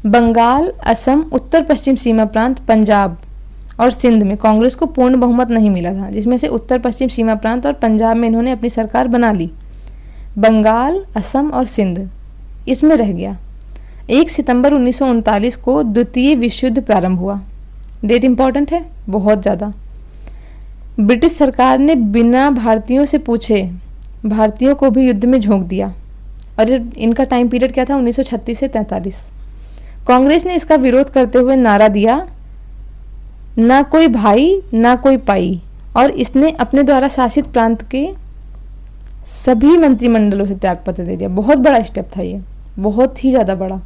बंगाल, असम, उत्तर पश्चिम सीमा प्रांत, पंजाब और सिंध में कांग्रेस को पूर्ण बहुमत नहीं मिला था, जिसमें से उत्तर पश्चिम सीमा प्रांत और पंजाब में इन्होंने अपनी सरकार बना ली। बंगाल, असम और सिंध इसमें रह गया। 1 सितंबर 1939 को द्वितीय विश्व युद्ध प्रारंभ हुआ। डेट इंपॉर्टेंट है बहुत ज़्यादा। ब्रिटिश सरकार ने बिना भारतीयों से पूछे भारतीयों को भी युद्ध में झोंक दिया, और इनका टाइम पीरियड क्या था, 1936 से 43। कांग्रेस ने इसका विरोध करते हुए नारा दिया, ना कोई भाई ना कोई पाई, और इसने अपने द्वारा शासित प्रांत के सभी मंत्रिमंडलों से त्यागपत्र दे दिया। बहुत बड़ा स्टेप था ये, बहुत ही ज़्यादा बड़ा।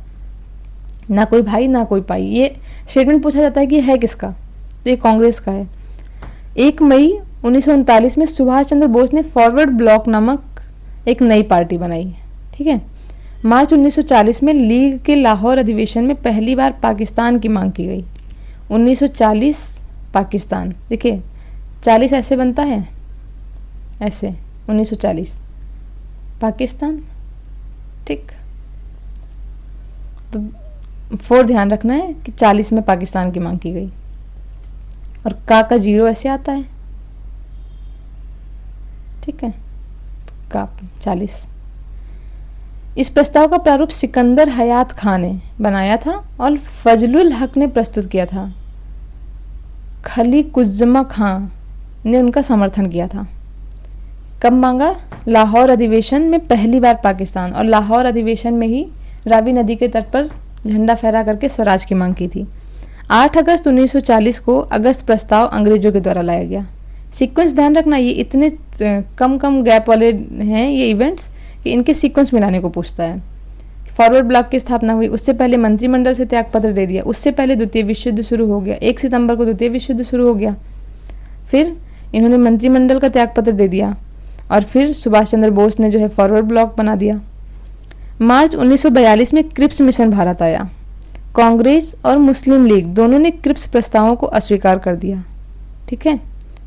ना कोई भाई ना कोई पाई, ये स्टेटमेंट पूछा जाता है कि है किसका, तो ये कांग्रेस का है। 1 मई 1939 में सुभाष चंद्र बोस ने फॉरवर्ड ब्लॉक नामक एक नई पार्टी बनाई। ठीक है, मार्च 1940 में लीग के लाहौर अधिवेशन में पहली बार पाकिस्तान की मांग की गई। 1940 पाकिस्तान, देखिए 40 ऐसे बनता है, ऐसे 1940 पाकिस्तान। ठीक, तो 4 ध्यान रखना है कि 40 में पाकिस्तान की मांग की गई, और का 0 ऐसे आता है। ठीक है, का 40। इस प्रस्ताव का प्रारूप सिकंदर हयात खां ने बनाया था और फजलुल हक ने प्रस्तुत किया था। खलीकुज्जमा खां ने उनका समर्थन किया था। कब मांगा? लाहौर अधिवेशन में पहली बार पाकिस्तान, और लाहौर अधिवेशन में ही रावी नदी के तट पर झंडा फहरा करके स्वराज की मांग की थी। 8 अगस्त 1940 को अगस्त प्रस्ताव अंग्रेजों के द्वारा लाया गया। सीक्वेंस ध्यान रखना, ये इतने कम गैप वाले हैं ये इवेंट्स कि इनके सीक्वेंस मिलाने को पूछता है। फॉरवर्ड ब्लॉक की स्थापना हुई, उससे पहले मंत्रिमंडल से त्यागपत्र दे दिया, उससे पहले द्वितीय विश्व युद्ध शुरू हो गया, 1 सितंबर को द्वितीय विश्व युद्ध शुरू हो गया, फिर इन्होंने मंत्रिमंडल का त्यागपत्र दे दिया, और फिर सुभाष चंद्र बोस ने जो है फॉरवर्ड ब्लॉक बना दिया। मार्च 1942 में क्रिप्स मिशन भारत आया। कांग्रेस और मुस्लिम लीग दोनों ने क्रिप्स प्रस्तावों को अस्वीकार कर दिया। ठीक है,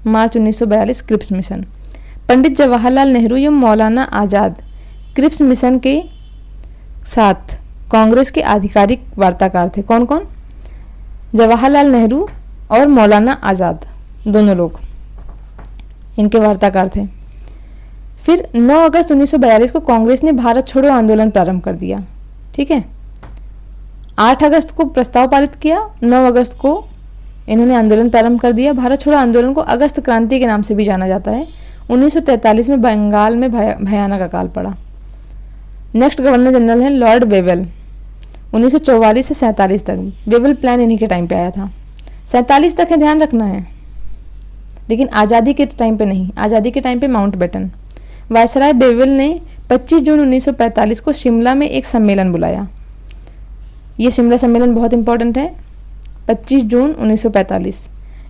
मार्च 1942 क्रिप्स मिशन। पंडित जवाहरलाल नेहरू एवं मौलाना आज़ाद क्रिप्स मिशन के साथ कांग्रेस के आधिकारिक वार्ताकार थे। कौन कौन? जवाहरलाल नेहरू और मौलाना आज़ाद, दोनों लोग इनके वार्ताकार थे। फिर 9 अगस्त 1942 को कांग्रेस ने भारत छोड़ो आंदोलन प्रारंभ कर दिया। ठीक है, 8 अगस्त को प्रस्ताव पारित किया, 9 अगस्त को इन्होंने आंदोलन प्रारंभ कर दिया। भारत छोड़ो आंदोलन को अगस्त क्रांति के नाम से भी जाना जाता है। 1943 में बंगाल में भयानक अकाल पड़ा। नेक्स्ट गवर्नर जनरल है लॉर्ड वेवेल, 1944 से 47 तक। वेवेल प्लान इन्हीं के टाइम पे आया था। 47 तक है, ध्यान रखना है, लेकिन आज़ादी के टाइम पे नहीं। आज़ादी के टाइम पे माउंटबेटन। वायसराय वेवेल ने 25 जून 1945 को शिमला में एक सम्मेलन बुलाया। ये शिमला सम्मेलन बहुत इंपॉर्टेंट है, 25 जून 1945।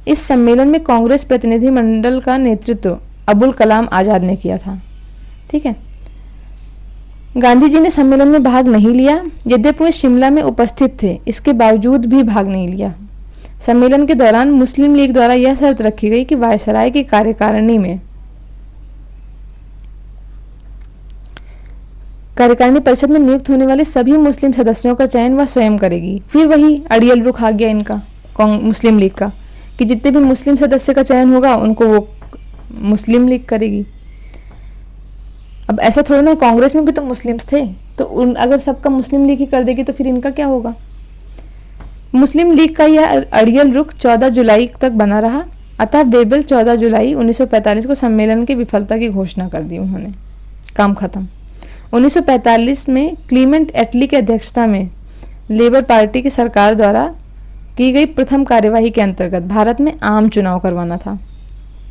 इस सम्मेलन में कांग्रेस प्रतिनिधि मंडल का नेतृत्व अबुल कलाम आज़ाद ने किया था। ठीक है, गांधी जी ने सम्मेलन में भाग नहीं लिया, यद्यपि वे शिमला में उपस्थित थे, इसके बावजूद भी भाग नहीं लिया। सम्मेलन के दौरान मुस्लिम लीग द्वारा यह शर्त रखी गई कि वायसराय की कार्यकारिणी परिषद में नियुक्त होने वाले सभी मुस्लिम सदस्यों का चयन वह स्वयं करेगी। फिर वही अड़ियल रुख आ गया इनका मुस्लिम लीग का, कि जितने भी मुस्लिम सदस्य का चयन होगा उनको वो मुस्लिम लीग करेगी। अब ऐसा थोड़ा ना, कांग्रेस में भी तो मुस्लिम्स थे, तो अगर सबका मुस्लिम लीग ही कर देगी तो फिर इनका क्या होगा। मुस्लिम लीग का यह अड़ियल रुख 14 जुलाई तक बना रहा। अतः वेवेल 14 जुलाई 1945 को सम्मेलन की विफलता की घोषणा कर दी उन्होंने। काम खत्म। 1945 में क्लीमेंट एटली की अध्यक्षता में लेबर पार्टी की सरकार द्वारा की गई प्रथम कार्यवाही के अंतर्गत भारत में आम चुनाव करवाना था।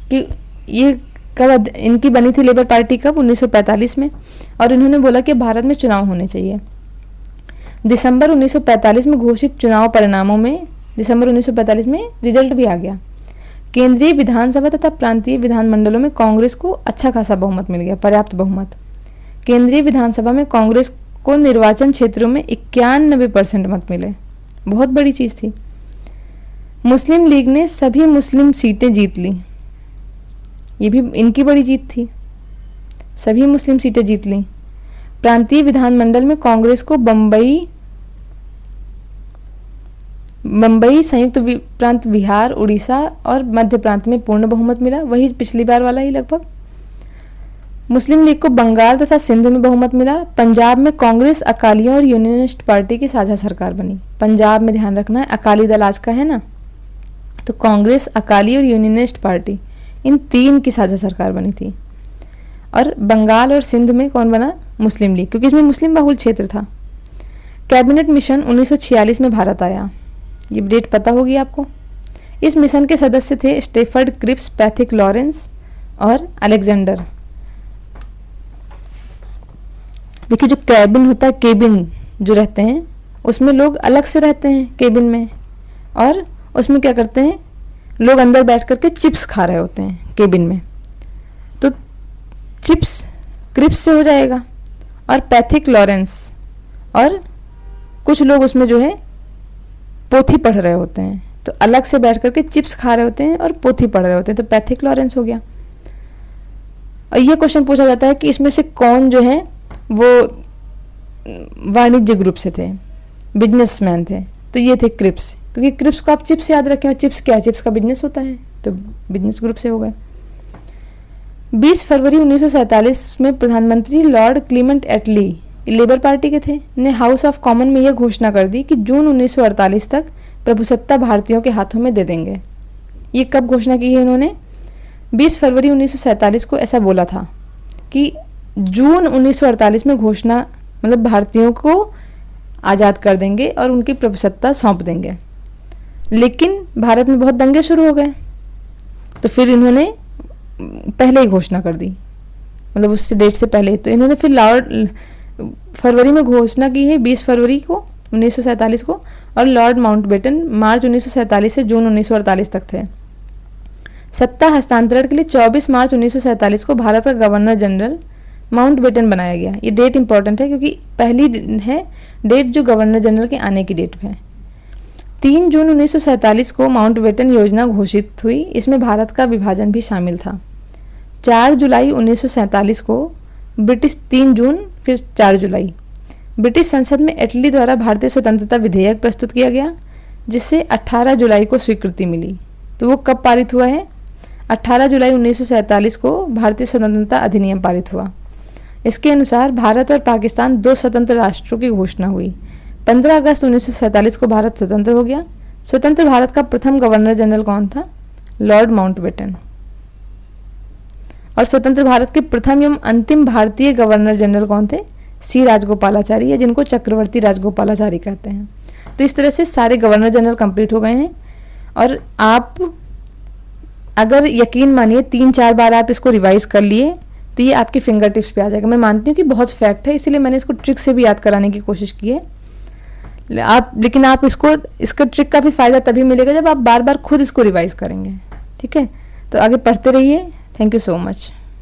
कि ये कब इनकी बनी थी लेबर पार्टी, कब? 1945 में, और इन्होंने बोला कि भारत में चुनाव होने चाहिए। दिसंबर 1945 में घोषित चुनाव परिणामों में दिसंबर 1945 में रिजल्ट भी आ गया। केंद्रीय विधानसभा तथा प्रांतीय विधानमंडलों में कांग्रेस को अच्छा खासा बहुमत मिल गया, पर्याप्त बहुमत। केंद्रीय विधानसभा में कांग्रेस को निर्वाचन क्षेत्रों में 91% मत मिले, बहुत बड़ी चीज थी। मुस्लिम लीग ने सभी मुस्लिम सीटें जीत ली, ये भी इनकी बड़ी जीत थी, सभी मुस्लिम सीटें जीत ली। प्रांतीय विधानमंडल में कांग्रेस को बम्बई, संयुक्त प्रांत बिहार, उड़ीसा और मध्य प्रांत में पूर्ण बहुमत मिला, वही पिछली बार वाला ही लगभग। मुस्लिम लीग को बंगाल तथा सिंध में बहुमत मिला। पंजाब में कांग्रेस, अकालियों और यूनियनिस्ट पार्टी की साझा सरकार बनी। पंजाब में ध्यान रखना है, अकाली दल आज का है ना, तो कांग्रेस, अकाली और यूनियनिस्ट पार्टी, इन 3 की साझा सरकार बनी थी। और बंगाल और सिंध में कौन बना? मुस्लिम लीग, क्योंकि इसमें मुस्लिम बहुल क्षेत्र था। कैबिनेट मिशन 1946 में भारत आया, ये डेट पता होगी आपको। इस मिशन के सदस्य थे स्टेफर्ड क्रिप्स, पैथिक लॉरेंस और अलेक्जेंडर। देखिए, जो कैबिन होता है, केबिन जो रहते हैं उसमें लोग अलग से रहते हैं केबिन में, और उसमें क्या करते हैं, लोग अंदर बैठ करके चिप्स खा रहे होते हैं केबिन में, तो चिप्स क्रिप्स से हो जाएगा। और पैथिक लॉरेंस, और कुछ लोग उसमें जो है पोथी पढ़ रहे होते हैं, तो अलग से बैठ करके चिप्स खा रहे होते हैं और पोथी पढ़ रहे होते हैं, तो पैथिक लॉरेंस हो गया। और ये क्वेश्चन पूछा जाता है कि इसमें से कौन जो है वो वाणिज्य ग्रुप से थे, बिजनेसमैन थे। तो ये थे क्रिप्स, क्योंकि क्रिप्स को आप चिप्स याद रखें, और चिप्स क्या है, चिप्स का बिजनेस होता है, तो बिजनेस ग्रुप से हो गए। 20 फरवरी 1947 में प्रधानमंत्री लॉर्ड क्लीमेंट एटली लेबर पार्टी के थे, ने हाउस ऑफ कॉमन में यह घोषणा कर दी कि जून 1948 तक प्रभुसत्ता भारतीयों के हाथों में दे देंगे। ये कब घोषणा की है इन्होंने? 20 फरवरी 1947 को ऐसा बोला था कि जून 1948 में घोषणा, मतलब भारतीयों को आज़ाद कर देंगे और उनकी प्रभुसत्ता सौंप देंगे। लेकिन भारत में बहुत दंगे शुरू हो गए, तो फिर इन्होंने पहले ही घोषणा कर दी, मतलब उस डेट से पहले। तो इन्होंने फिर फरवरी में घोषणा की है, 20 फरवरी को 1947 को, और लॉर्ड माउंटबेटन मार्च 1947 से जून 1948 तक थे। सत्ता हस्तांतरण के लिए 24 मार्च 1947 को भारत का गवर्नर जनरल माउंटबेटन बनाया गया। ये डेट इंपॉर्टेंट है क्योंकि पहली है डेट जो गवर्नर जनरल के आने की डेट है। 3 जून 1947 को माउंटबेटन योजना घोषित हुई, इसमें भारत का विभाजन भी शामिल था। 4 जुलाई 1947 को ब्रिटिश 3 जून फिर 4 जुलाई ब्रिटिश संसद में एटली द्वारा भारतीय स्वतंत्रता विधेयक प्रस्तुत किया गया, जिससे 18 जुलाई को स्वीकृति मिली। तो वो कब पारित हुआ है? 18 जुलाई 1947 को भारतीय स्वतंत्रता अधिनियम पारित हुआ। इसके अनुसार भारत और पाकिस्तान 2 स्वतंत्र राष्ट्रों की घोषणा हुई। 15 अगस्त 1947 को भारत स्वतंत्र हो गया। स्वतंत्र भारत का प्रथम गवर्नर जनरल कौन था? Lord Mountbatten. और स्वतंत्र भारत के प्रथम एवं अंतिम भारतीय गवर्नर जनरल कौन थे? सी राजगोपालाचारी, या जिनको चक्रवर्ती राजगोपालाचारी कहते हैं। तो इस तरह से सारे गवर्नर जनरल कंप्लीट हो गए हैं। और आप अगर यकीन मानिए 3-4 बार आप इसको रिवाइज कर लिए तो ये आपकी फिंगर टिप्स पे आ जाएगा। मैं मानती हूँ कि बहुत फैक्ट है, इसीलिए मैंने इसको ट्रिक से भी याद कराने की कोशिश की है। लेकिन आप इसका ट्रिक का भी फ़ायदा तभी मिलेगा जब आप बार बार खुद इसको रिवाइज करेंगे। ठीक है, तो आगे पढ़ते रहिए। Thank you so much.